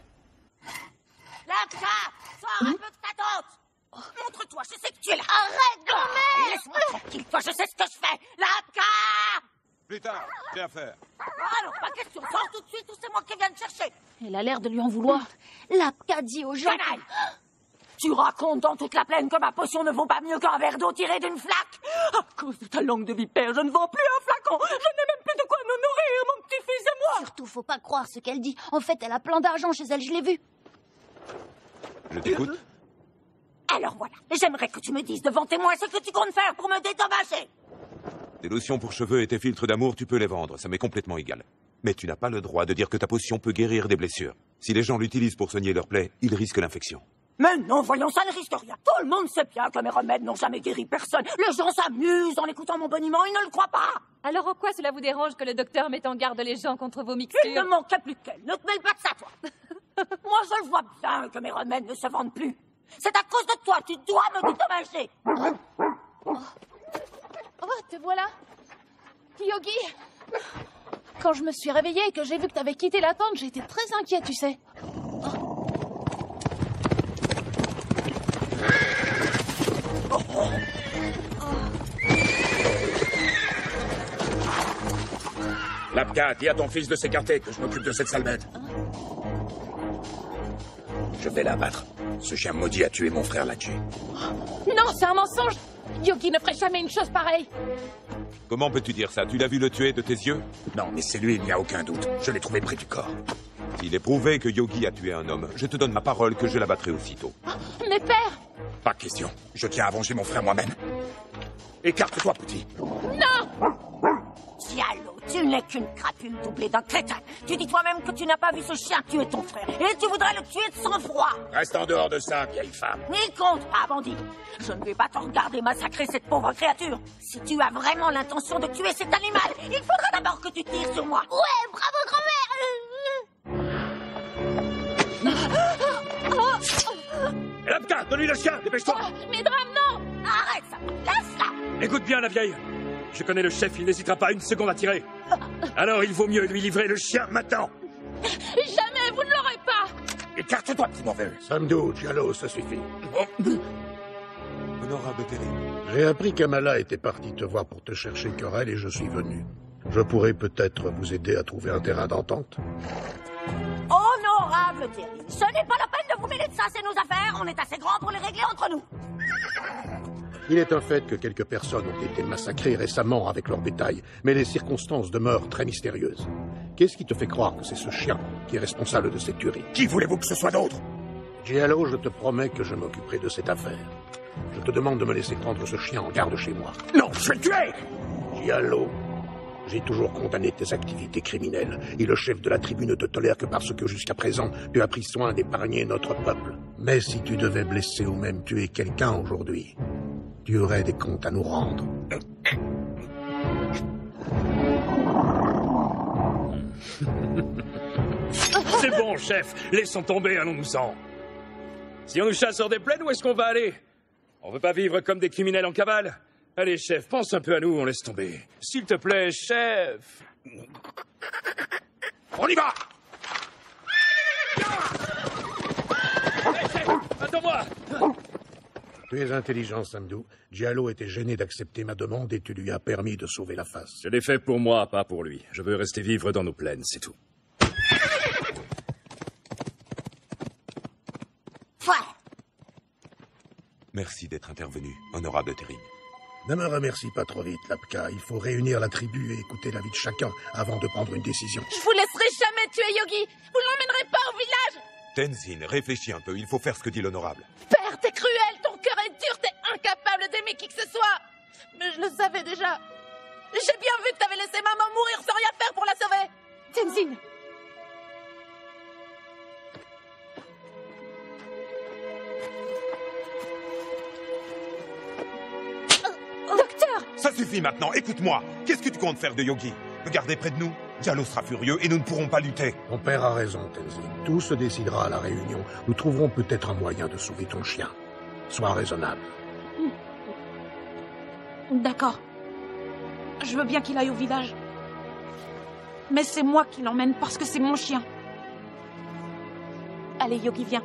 Lapka, sors un peu de ta tente. Montre-toi, je sais que tu es là. Arrête, grand-mère! Laisse-moi tranquille, toi, je sais ce que je fais. Lapka! Plus tard, viens faire. Alors, pas question, sors tout de suite ou c'est moi qui viens te chercher. Elle a l'air de lui en vouloir. Lapka dit aux gens... Canaille! Tu racontes dans toute la plaine que ma potion ne vaut pas mieux qu'un verre d'eau tiré d'une flaque? À cause de ta langue de vipère, je ne vends plus un flacon. Je n'ai même plus de quoi me nourrir, mon petit-fils et moi. Surtout, faut pas croire ce qu'elle dit. En fait, elle a plein d'argent chez elle, je l'ai vu. Je t'écoute. Alors voilà, j'aimerais que tu me dises devant témoin ce que tu comptes faire pour me dédommager. Tes lotions pour cheveux et tes filtres d'amour, tu peux les vendre, ça m'est complètement égal. Mais tu n'as pas le droit de dire que ta potion peut guérir des blessures. Si les gens l'utilisent pour soigner leurs plaies, ils risquent l'infection. Mais non, voyons, ça ne risque rien. Tout le monde sait bien que mes remèdes n'ont jamais guéri personne. Les gens s'amusent en écoutant mon boniment, ils ne le croient pas. Alors en quoi cela vous dérange que le docteur mette en garde les gens contre vos mixtures? Il ne manquait plus qu'elle. Ne te mêle pas de ça, toi. Moi, je le vois bien que mes remèdes ne se vendent plus. C'est à cause de toi, tu dois me dédommager. Oh, te voilà. Yogi. Quand je me suis réveillée et que j'ai vu que t'avais quitté la tente, j'ai été très inquiète, tu sais. Lapka, dis à ton fils de s'écarter, que je m'occupe de cette sale bête. Je vais l'abattre. Ce chien maudit a tué mon frère Ladjé. Non, c'est un mensonge. Yogi ne ferait jamais une chose pareille. Comment peux-tu dire ça? Tu l'as vu le tuer de tes yeux? Non, mais c'est lui, il n'y a aucun doute. Je l'ai trouvé près du corps. S'il est prouvé que Yogi a tué un homme, je te donne ma parole que je l'abattrai aussitôt. Mais père! Pas question. Je tiens à venger mon frère moi-même. Écarte-toi, petit. Non! Diallo, tu n'es qu'une crapule doublée d'un crétin. Tu dis toi-même que tu n'as pas vu ce chien tuer ton frère. Et tu voudrais le tuer de sang-froid. Reste en dehors de ça, vieille femme. N'y compte pas, bandit. Je ne vais pas te regarder massacrer cette pauvre créature. Si tu as vraiment l'intention de tuer cet animal, il faudra d'abord que tu tires sur moi. Ouais, bravo grand-mère. Lapka, donne-lui le chien, dépêche-toi. Mais Drame, non! Arrête ça, laisse-la. Écoute bien, la vieille. Je connais le chef, il n'hésitera pas une seconde à tirer. Alors il vaut mieux lui livrer le chien maintenant. Jamais, vous ne l'aurez pas! Écarte-toi, petit mauvais. Samdou, Diallo, ça suffit. Honorable Terry. J'ai appris qu'Amala était partie te voir pour te chercher querelle et je suis venu. Je pourrais peut-être vous aider à trouver un terrain d'entente. Honorable Thierry, ce n'est pas la peine de vous mêler de ça, c'est nos affaires. On est assez grands pour les régler entre nous. Il est un fait que quelques personnes ont été massacrées récemment avec leur bétail, mais les circonstances demeurent très mystérieuses. Qu'est-ce qui te fait croire que c'est ce chien qui est responsable de ces tueries? Qui voulez-vous que ce soit d'autre? Diallo, je te promets que je m'occuperai de cette affaire. Je te demande de me laisser prendre ce chien en garde chez moi. Non, je vais le tuer! Diallo, j'ai toujours condamné tes activités criminelles, et le chef de la tribu ne te tolère que parce que jusqu'à présent, tu as pris soin d'épargner notre peuple. Mais si tu devais blesser ou même tuer quelqu'un aujourd'hui, tu aurais des comptes à nous rendre. C'est bon, chef. Laissons tomber, allons-nous-en. Si on nous chasse hors des plaines, où est-ce qu'on va aller? On veut pas vivre comme des criminels en cavale. Allez, chef, pense un peu à nous, on laisse tomber. S'il te plaît, chef. On y va! Hey, chef, attends-moi! Tu es intelligent, Samdou. Diallo était gêné d'accepter ma demande et tu lui as permis de sauver la face. Je l'ai fait pour moi, pas pour lui. Je veux rester vivre dans nos plaines, c'est tout. Merci d'être intervenu, honorable Terry. Ne me remercie pas trop vite, Lapka. Il faut réunir la tribu et écouter l'avis de chacun avant de prendre une décision. Je vous laisserai jamais tuer Yogi! Vous ne l'emmènerez pas au village! Tenzin, réfléchis un peu, il faut faire ce que dit l'honorable. Père, t'es cruel, ton cœur est dur, t'es incapable d'aimer qui que ce soit! Mais je le savais déjà. J'ai bien vu que t'avais laissé maman mourir sans rien faire pour la sauver! Tenzin! Docteur! Ça suffit maintenant, écoute-moi. Qu'est-ce que tu comptes faire de Yogi? Le garder près de nous? Diallo sera furieux et nous ne pourrons pas lutter. Ton père a raison, Tenzin. Tout se décidera à la réunion. Nous trouverons peut-être un moyen de sauver ton chien. Sois raisonnable. D'accord. Je veux bien qu'il aille au village. Mais c'est moi qui l'emmène parce que c'est mon chien. Allez, Yogi, viens.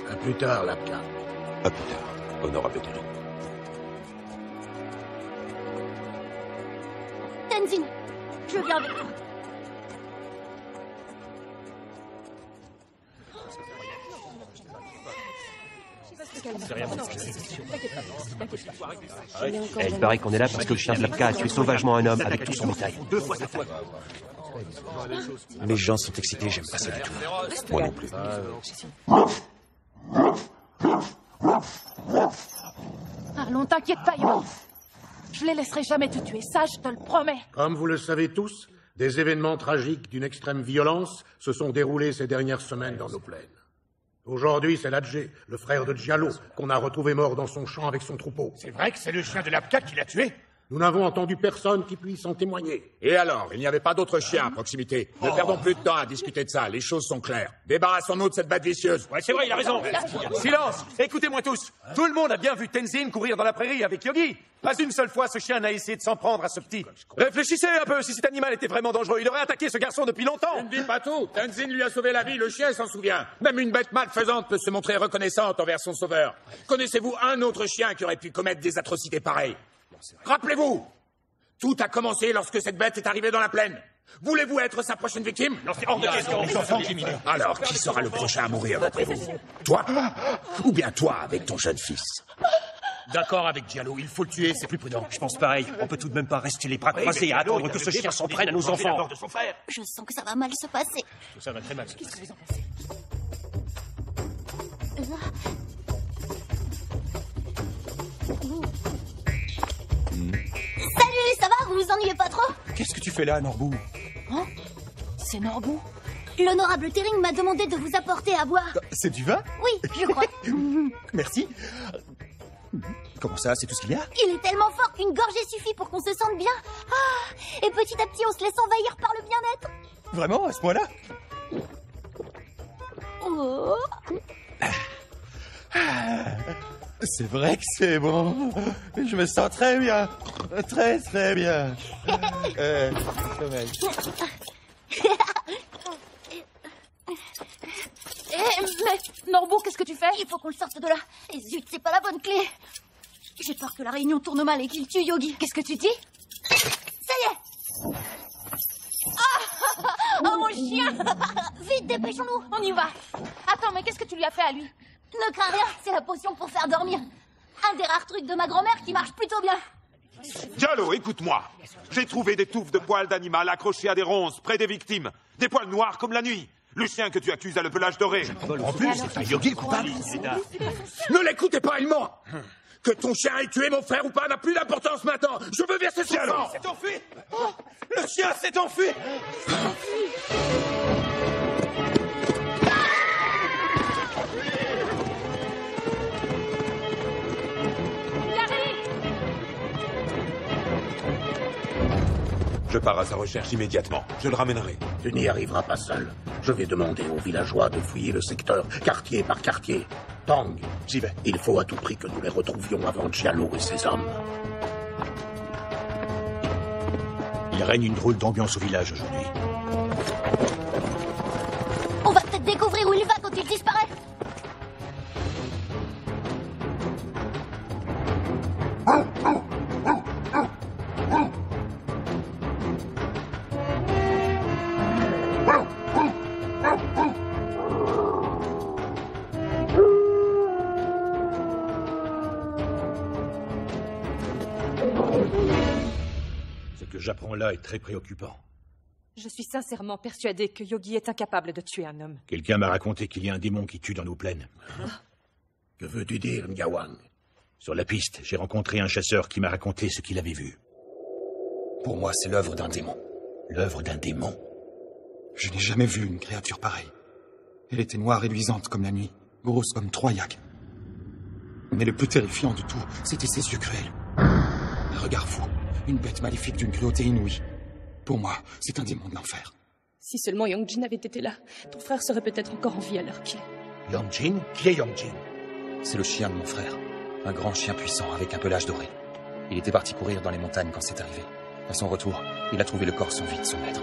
À plus tard, Lapka. À plus tard, honorable Terry. Tenzin, je viens avec toi. Il paraît qu'on est là parce que le chien de Lapka a tué sauvagement un homme avec tout son bétail. Les gens sont excités, j'aime pas ça du tout. Moi non plus. Allons, t'inquiète pas, Yogi. Je les laisserai jamais te tuer, ça, je te le promets. Comme vous le savez tous, des événements tragiques d'une extrême violence se sont déroulés ces dernières semaines dans nos plaines. Aujourd'hui, c'est Ladjé, le frère de Diallo, qu'on a retrouvé mort dans son champ avec son troupeau. C'est vrai que c'est le chien de Lapka qui l'a tué? Nous n'avons entendu personne qui puisse en témoigner. Et alors, il n'y avait pas d'autre chien à proximité. Ne perdons plus de temps à discuter de ça, les choses sont claires. Débarrassons-nous de cette bête vicieuse. Ouais, c'est vrai, il a raison. Silence! Écoutez-moi tous. Tout le monde a bien vu Tenzin courir dans la prairie avec Yogi. Pas une seule fois ce chien n'a essayé de s'en prendre à ce petit. Réfléchissez un peu, si cet animal était vraiment dangereux, il aurait attaqué ce garçon depuis longtemps. Tu ne dis pas tout. Tenzin lui a sauvé la vie, le chien s'en souvient. Même une bête malfaisante peut se montrer reconnaissante envers son sauveur. Connaissez-vous un autre chien qui aurait pu commettre des atrocités pareilles? Rappelez-vous! Tout a commencé lorsque cette bête est arrivée dans la plaine. Voulez-vous être sa prochaine victime? Non, c'est hors de question. Alors, qui sera le prochain à mourir d'après vous? Toi? Ou bien toi avec ton jeune fils? D'accord avec Diallo, il faut le tuer, c'est plus prudent. Je pense pareil, on peut tout de même pas rester les bras croisés et attendre que ce chien s'en prenne à nos enfants. Je sens que ça va mal se passer. Ça va très mal. Qu'est-ce que vous en pensez? Salut, ça va? Vous vous ennuyez pas trop? Qu'est-ce que tu fais là, Norbou? Hein? C'est Norbou? L'honorable Tering m'a demandé de vous apporter à boire. C'est du vin? Oui, je crois. Merci. Comment ça, c'est tout ce qu'il y a? Il est tellement fort qu'une gorgée suffit pour qu'on se sente bien. Ah, et petit à petit, on se laisse envahir par le bien-être. Vraiment, à ce point-là? Oh. C'est vrai que c'est bon. Je me sens très bien. Très, très bien. Sommeil. Mais Norbou, qu'est-ce que tu fais? Il faut qu'on le sorte de là. Et zut, c'est pas la bonne clé. J'ai peur que la réunion tourne mal et qu'il tue Yogi. Qu'est-ce que tu dis? Ça y est. Oh, mon chien. Vite, dépêchons-nous. On y va. Attends, mais qu'est-ce que tu lui as fait à lui? Ne crains rien, c'est la potion pour faire dormir. Un des rares trucs de ma grand-mère qui marche plutôt bien. Diallo, écoute-moi. J'ai trouvé des touffes de poils d'animal accrochées à des ronces près des victimes. Des poils noirs comme la nuit. Le chien que tu accuses a le pelage doré. En plus, c'est un Yogi le coupable. Ne l'écoutez pas, il ment. Que ton chien ait tué mon frère ou pas n'a plus d'importance maintenant. Je veux verser son sang. s'est enfui. Oh, le chien s'est enfui. Je pars à sa recherche immédiatement. Je le ramènerai. Tu n'y arriveras pas seul. Je vais demander aux villageois de fouiller le secteur, quartier par quartier. Tang, j'y vais. Il faut à tout prix que nous les retrouvions avant Diallo et ses hommes. Il règne une drôle d'ambiance au village aujourd'hui. On va peut-être découvrir où il va quand il disparaît. Ce que j'apprends là est très préoccupant. Je suis sincèrement persuadée que Yogi est incapable de tuer un homme. Quelqu'un m'a raconté qu'il y a un démon qui tue dans nos plaines. Que veux-tu dire, Nyawang? Sur la piste, j'ai rencontré un chasseur qui m'a raconté ce qu'il avait vu. Pour moi, c'est l'œuvre d'un démon. L'œuvre d'un démon. Je n'ai jamais vu une créature pareille. Elle était noire et luisante comme la nuit, grosse comme 3 yaks. Mais le plus terrifiant de tout, c'était ses yeux cruels. Un regard fou, une bête maléfique d'une cruauté inouïe. Pour moi, c'est un démon de l'enfer. Si seulement Yongjin avait été là, ton frère serait peut-être encore en vie à l'heure qu'il est. Yongjin? Qui est Yongjin? C'est le chien de mon frère. Un grand chien puissant avec un pelage doré. Il était parti courir dans les montagnes quand c'est arrivé. À son retour, il a trouvé le corps sans vie de son maître.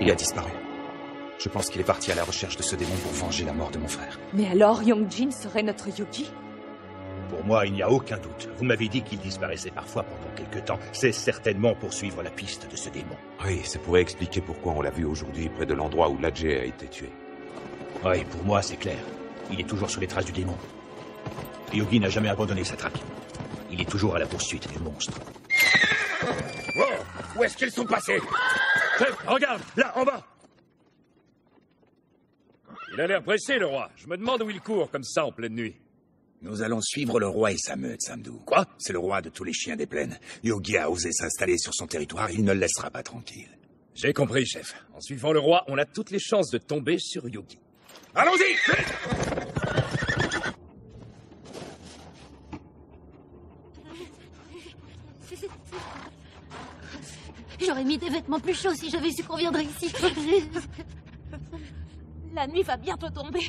Il a disparu. Je pense qu'il est parti à la recherche de ce démon pour venger la mort de mon frère. Mais alors Yongjin serait notre Yogi? Pour moi, il n'y a aucun doute. Vous m'avez dit qu'il disparaissait parfois pendant quelque temps. C'est certainement pour suivre la piste de ce démon. Oui, ça pourrait expliquer pourquoi on l'a vu aujourd'hui près de l'endroit où Ladjé a été tué. Oui, pour moi, c'est clair. Il est toujours sur les traces du démon. Yogi n'a jamais abandonné sa traque. Il est toujours à la poursuite du monstre. Oh, où est-ce qu'ils sont passés? Chef, regarde, là, en bas. Il a l'air pressé, le roi. Je me demande où il court comme ça en pleine nuit. Nous allons suivre le roi et sa meute, Samdou. Quoi? C'est le roi de tous les chiens des plaines. Yogi a osé s'installer sur son territoire, il ne le laissera pas tranquille. J'ai compris, chef. En suivant le roi, on a toutes les chances de tomber sur Yogi. Allons-y, vite! J'aurais mis des vêtements plus chauds si j'avais su qu'on viendrait ici. La nuit va bientôt tomber.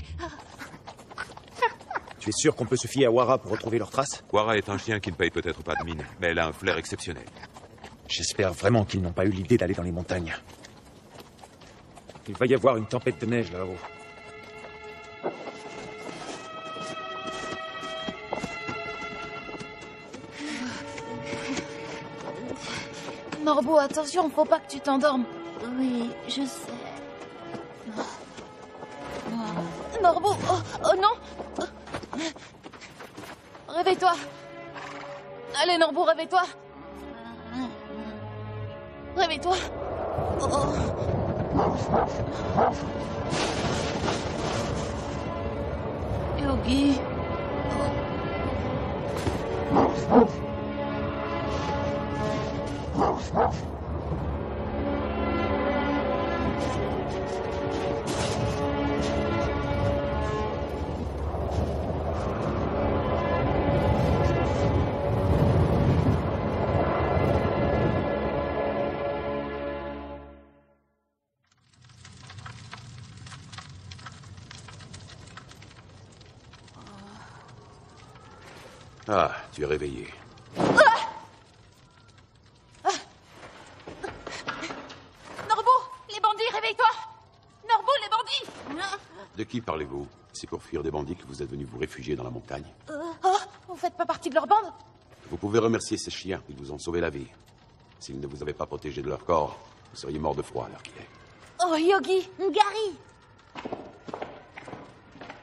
Tu es sûr qu'on peut se fier à Wara pour retrouver leurs traces? Wara est un chien qui ne paye peut-être pas de mine, mais elle a un flair exceptionnel. J'espère vraiment qu'ils n'ont pas eu l'idée d'aller dans les montagnes. Il va y avoir une tempête de neige là-haut. Norbo, attention, faut pas que tu t'endormes. Oui, je sais. Norbo, oh non. Réveille-toi. Allez, Norbo, réveille-toi. Réveille-toi. Yogi. Ah, tu es réveillé. Norbo, les bandits, réveille-toi. Norbo, les bandits. De qui parlez-vous? C'est pour fuir des bandits que vous êtes venus vous réfugier dans la montagne? Oh, vous faites pas partie de leur bande? Vous pouvez remercier ces chiens, ils vous ont sauvé la vie. S'ils ne vous avaient pas protégé de leur corps, vous seriez mort de froid à l'heure qu'il est. Oh, Yogi, Ngari.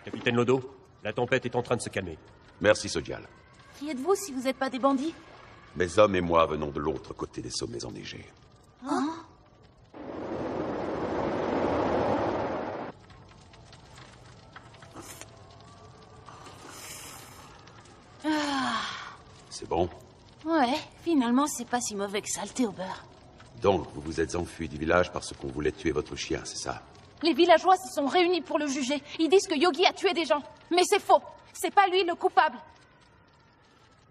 Capitaine Lodo, la tempête est en train de se calmer. Merci, Sodial. Qui êtes-vous si vous n'êtes pas des bandits? Mes hommes et moi venons de l'autre côté des sommets enneigés. Hein? C'est bon? Ouais, finalement, c'est pas si mauvais que ça, le thé au beurre. Donc, vous vous êtes enfui du village parce qu'on voulait tuer votre chien, c'est ça? Les villageois se sont réunis pour le juger. Ils disent que Yogi a tué des gens. Mais c'est faux. C'est pas lui le coupable.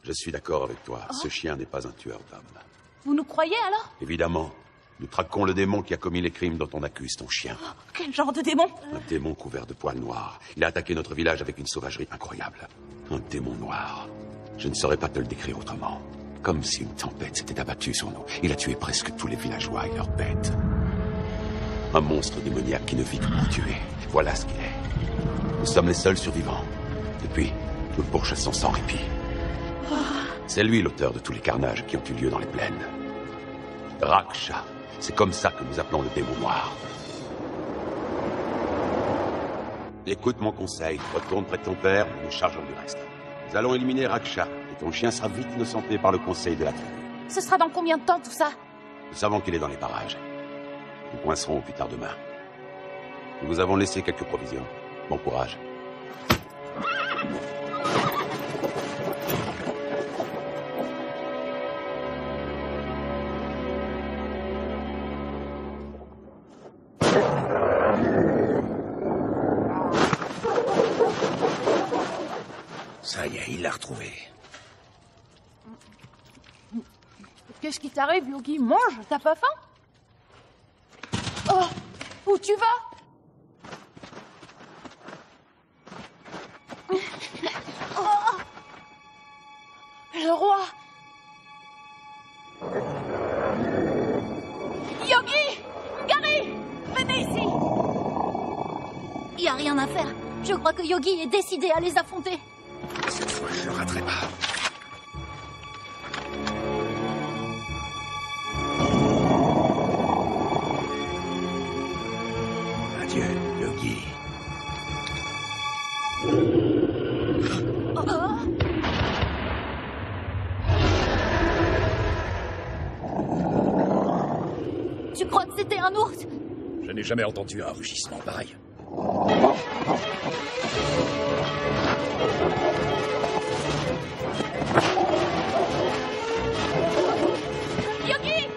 Je suis d'accord avec toi. Ce chien n'est pas un tueur d'hommes. Vous nous croyez alors? Évidemment. Nous traquons le démon qui a commis les crimes dont on accuse ton chien. Quel genre de démon? Un démon couvert de poils noirs. Il a attaqué notre village avec une sauvagerie incroyable. Un démon noir. Je ne saurais pas te le décrire autrement. Comme si une tempête s'était abattue sur nous. Il a tué presque tous les villageois et leurs bêtes. Un monstre démoniaque qui ne vit que pour tuer. Voilà ce qu'il est. Nous sommes les seuls survivants. Depuis, nous le pourchassons sans répit. C'est lui l'auteur de tous les carnages qui ont eu lieu dans les plaines. Raksha. C'est comme ça que nous appelons le démon noir. Écoute mon conseil. Retourne près de ton père, nous chargeons du reste. Nous allons éliminer Raksha, et ton chien sera vite innocenté par le conseil de la tribu. Ce sera dans combien de temps tout ça? Nous savons qu'il est dans les parages. Nous coincerons au plus tard demain. Nous vous avons laissé quelques provisions. Bon courage. Ça y est, il l'a retrouvé. Qu'est-ce qui t'arrive, Yogi? Mange, t'as pas faim? Oh, où tu vas? Oh, le roi! Yogi! Gary! Venez ici! Y a rien à faire. Je crois que Yogi est décidé à les affronter. Cette fois, je le raterai pas. Adieu, Yogi. Tu crois que c'était un ours? Je n'ai jamais entendu un rugissement pareil. Yogi!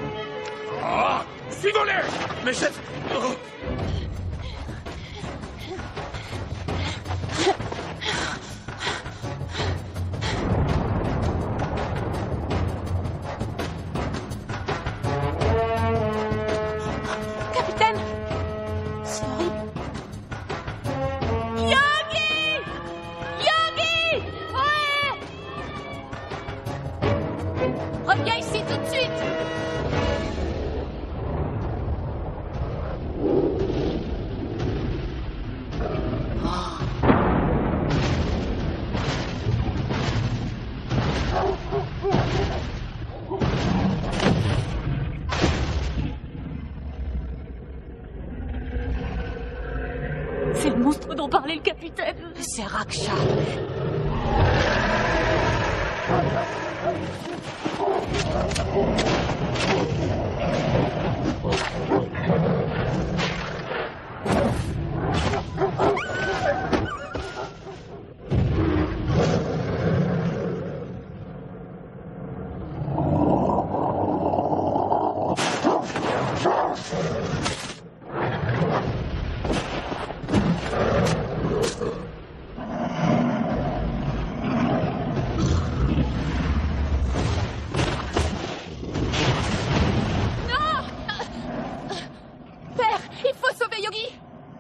Ah! Suivons-les! Mais chef! Oh. Capitaine! C'est horrible. le capitaine. C'est Raksha.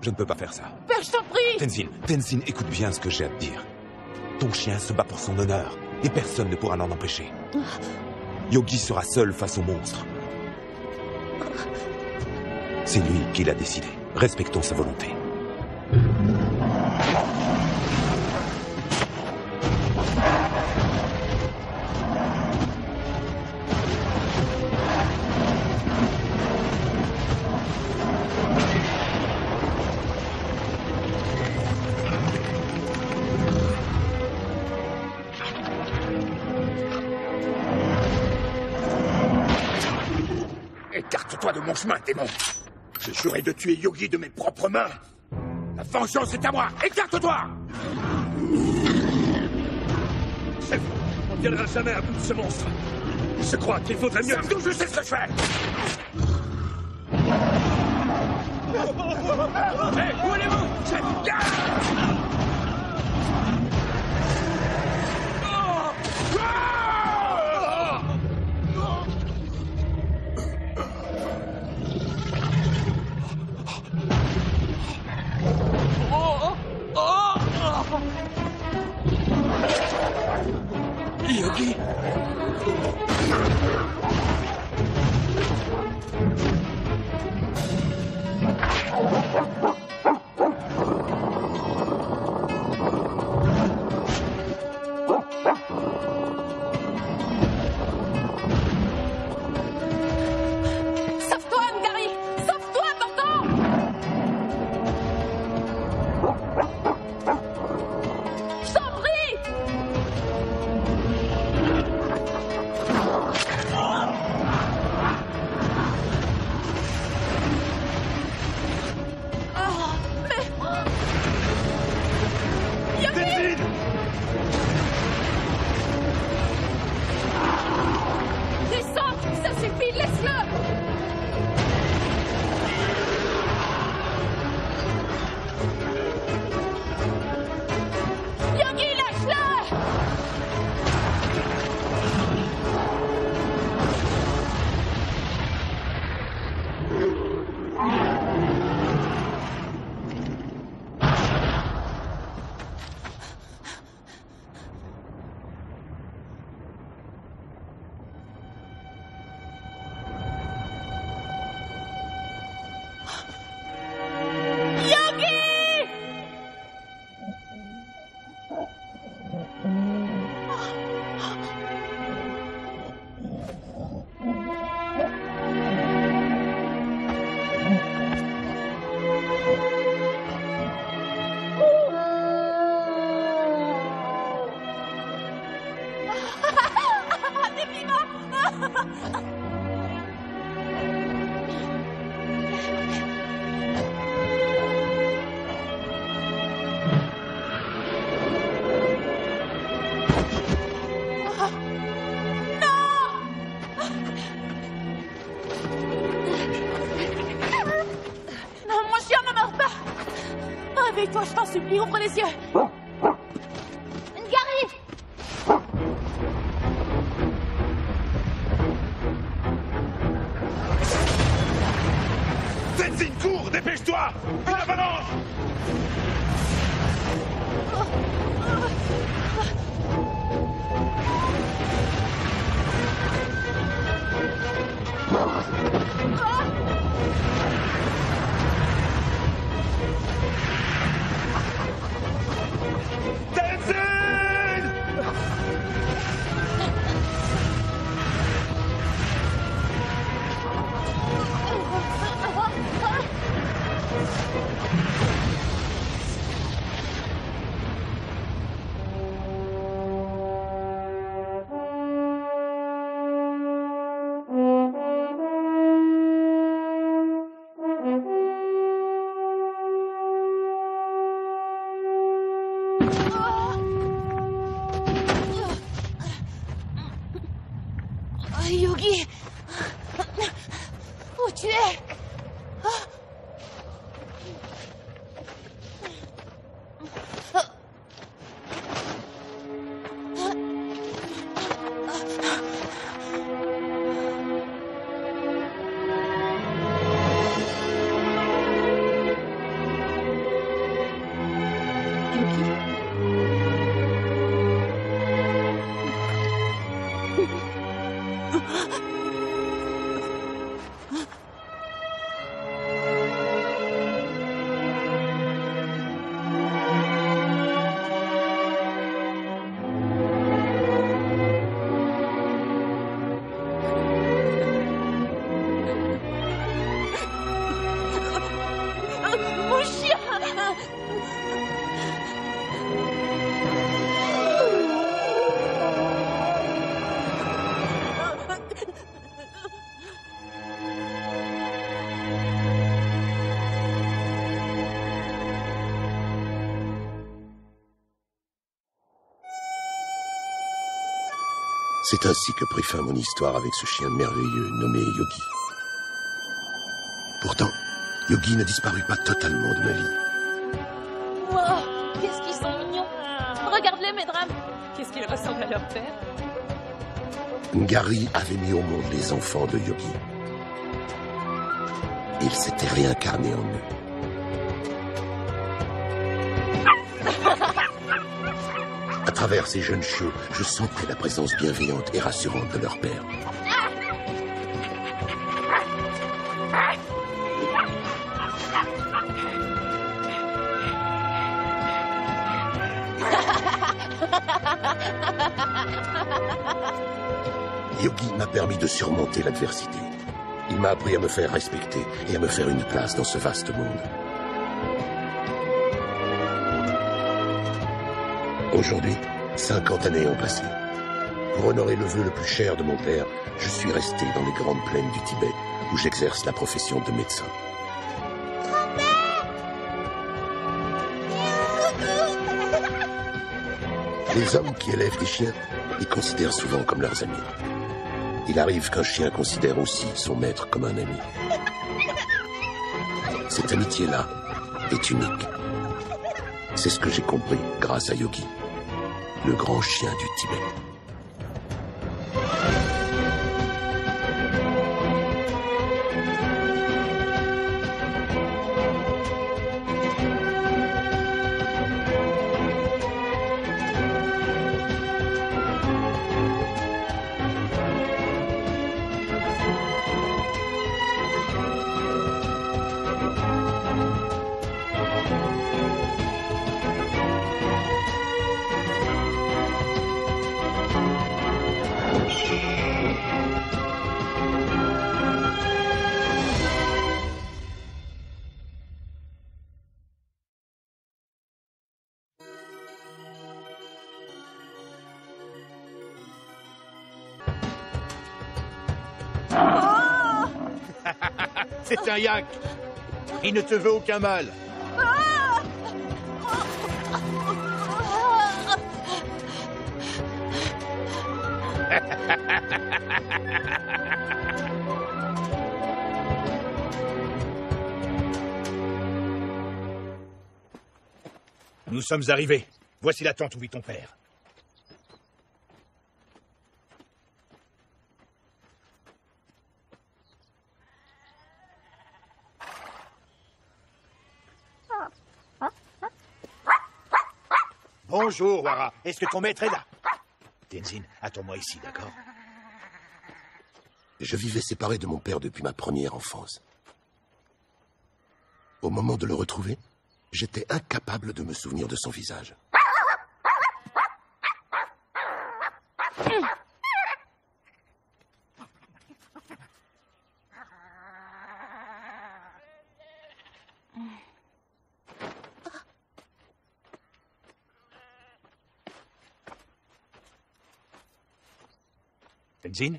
Je ne peux pas faire ça. Père, je t'en prie! Tenzin, écoute bien ce que j'ai à te dire. Ton chien se bat pour son honneur, et personne ne pourra l'en empêcher. Yogi sera seul face au monstre. C'est lui qui l'a décidé. Respectons sa volonté. Écarte-toi de mon chemin, démon. J'ai juré de tuer Yogi de mes propres mains. La vengeance est à moi. Écarte-toi! Chef, on ne viendra jamais à bout de ce monstre. Je crois qu'il faudrait mieux... Samdou, je sais ce que je fais! Hé, où allez-vous? Chef! Yogi! Sauve-toi, Ngari! Sauve-toi, pourtant! Je t'en prie! Descends! Ça suffit, laisse-le! Yogi, lâche-le! Yogi! T'es vivant! Non, mon chien ne meurt pas! Réveille-toi, je t'en supplie, ouvre les yeux! Ngari! Tenzin, cours, dépêche-toi! Une avalanche! Oh, Yogi, où tu es? Mon chien! C'est ainsi que prit fin mon histoire avec ce chien merveilleux nommé Yogi. Pourtant, Yogi ne disparut pas totalement de ma vie. Wow, qu'est-ce qu'ils sont mignons! Regarde-les, mes drames! Qu'est-ce qu'ils ressemblent à leur père? Ngari avait mis au monde les enfants de Yogi. Il s'était réincarné en eux. À travers ces jeunes chiots, je sentais la présence bienveillante et rassurante de leur père. Yogi m'a permis de surmonter l'adversité. Il m'a appris à me faire respecter et à me faire une place dans ce vaste monde. Aujourd'hui, 50 années ont passé. Pour honorer le vœu le plus cher de mon père, je suis resté dans les grandes plaines du Tibet, où j'exerce la profession de médecin. Les hommes qui élèvent des chiens les considèrent souvent comme leurs amis. Il arrive qu'un chien considère aussi son maître comme un ami. Cette amitié-là est unique. C'est ce que j'ai compris grâce à Yogi, le grand chien du Tibet. C'est un yak. Il ne te veut aucun mal. Nous sommes arrivés. Voici la tente où vit ton père. Bonjour, Wara. Est-ce que ton maître est là? Tenzin, attends-moi ici, d'accord? Je vivais séparé de mon père depuis ma première enfance. Au moment de le retrouver, j'étais incapable de me souvenir de son visage. Tenzin,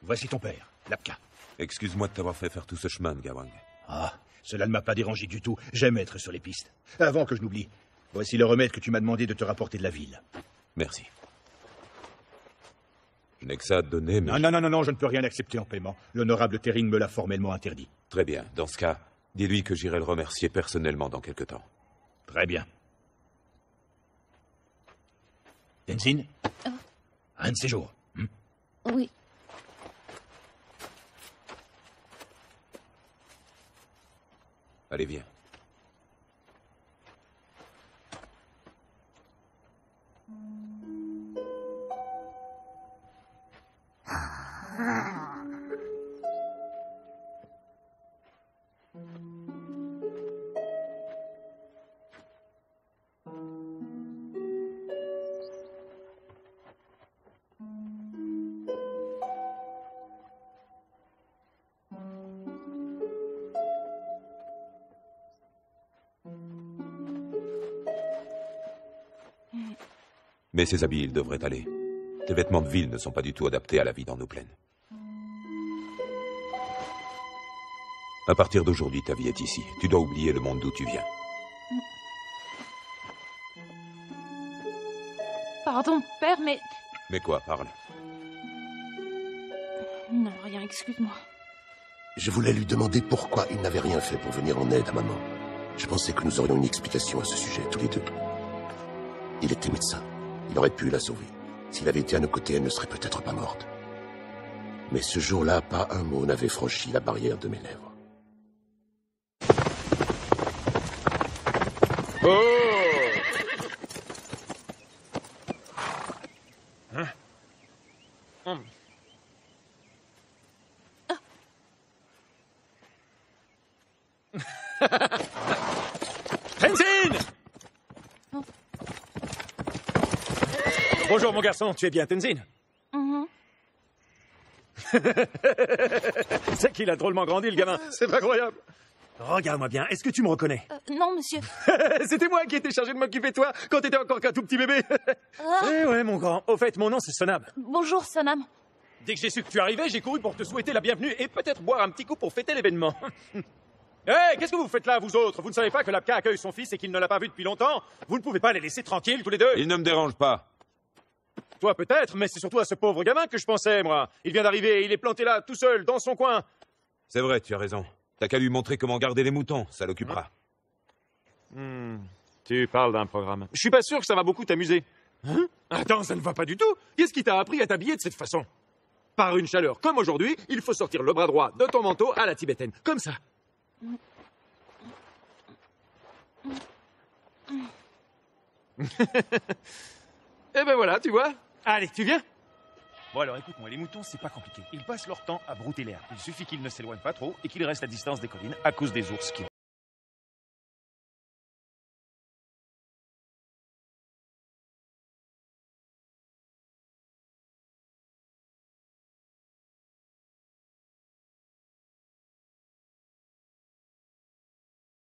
voici ton père, Lapka. Excuse-moi de t'avoir fait faire tout ce chemin, Ngawang. Ah, cela ne m'a pas dérangé du tout. J'aime être sur les pistes. Avant que je n'oublie, Voici le remède que tu m'as demandé de te rapporter de la ville. Merci. Je n'ai que ça à te donner, mais... Non, je ne peux rien accepter en paiement. L'honorable Terrine me l'a formellement interdit. Très bien. Dans ce cas, dis-lui que j'irai le remercier personnellement dans quelque temps. Très bien. Tenzin, un de ces jours. Oui. Allez, viens. Mais ces habits, ils devraient aller. Tes vêtements de ville ne sont pas du tout adaptés à la vie dans nos plaines. À partir d'aujourd'hui, ta vie est ici. Tu dois oublier le monde d'où tu viens. Pardon, père, mais... Mais quoi, parle. Non, rien, excuse-moi. Je voulais lui demander pourquoi il n'avait rien fait pour venir en aide à maman. Je pensais que nous aurions une explication à ce sujet, tous les deux. Il était médecin. Il aurait pu la sauver. S'il avait été à nos côtés, elle ne serait peut-être pas morte. Mais ce jour-là, pas un mot n'avait franchi la barrière de mes lèvres. Oh! Hein? Tenzin! Bonjour mon garçon, tu es bien Tenzin? C'est qu'il a drôlement grandi le gamin, c'est incroyable. Regarde-moi bien, est-ce que tu me reconnais? Non, monsieur. C'était moi qui étais chargé de m'occuper de toi quand t'étais encore qu'un tout petit bébé. Eh ouais, mon grand. Au fait, mon nom, c'est Sonam. Bonjour, Sonam. Dès que j'ai su que tu arrivais, j'ai couru pour te souhaiter la bienvenue et peut-être boire un petit coup pour fêter l'événement. Hey, qu'est-ce que vous faites là, vous autres? Vous ne savez pas que l'Apka accueille son fils et qu'il ne l'a pas vu depuis longtemps? Vous ne pouvez pas les laisser tranquilles, tous les deux? Il ne me dérange pas. Toi, peut-être, mais c'est surtout à ce pauvre gamin que je pensais, moi. Il vient d'arriver, il est planté là, tout seul, dans son coin. C'est vrai, tu as raison. T'as qu'à lui montrer comment garder les moutons, ça l'occupera. Tu parles d'un programme. Je suis pas sûr que ça va beaucoup t'amuser. Hein? Attends, ça ne va pas du tout. Qu'est-ce qui t'a appris à t'habiller de cette façon? Par une chaleur comme aujourd'hui, il faut sortir le bras droit de ton manteau à la tibétaine, comme ça. Eh ben voilà, tu vois. Allez, tu viens? Bon alors écoute-moi, les moutons c'est pas compliqué. Ils passent leur temps à brouter l'herbe. Il suffit qu'ils ne s'éloignent pas trop et qu'ils restent à distance des collines à cause des ours qui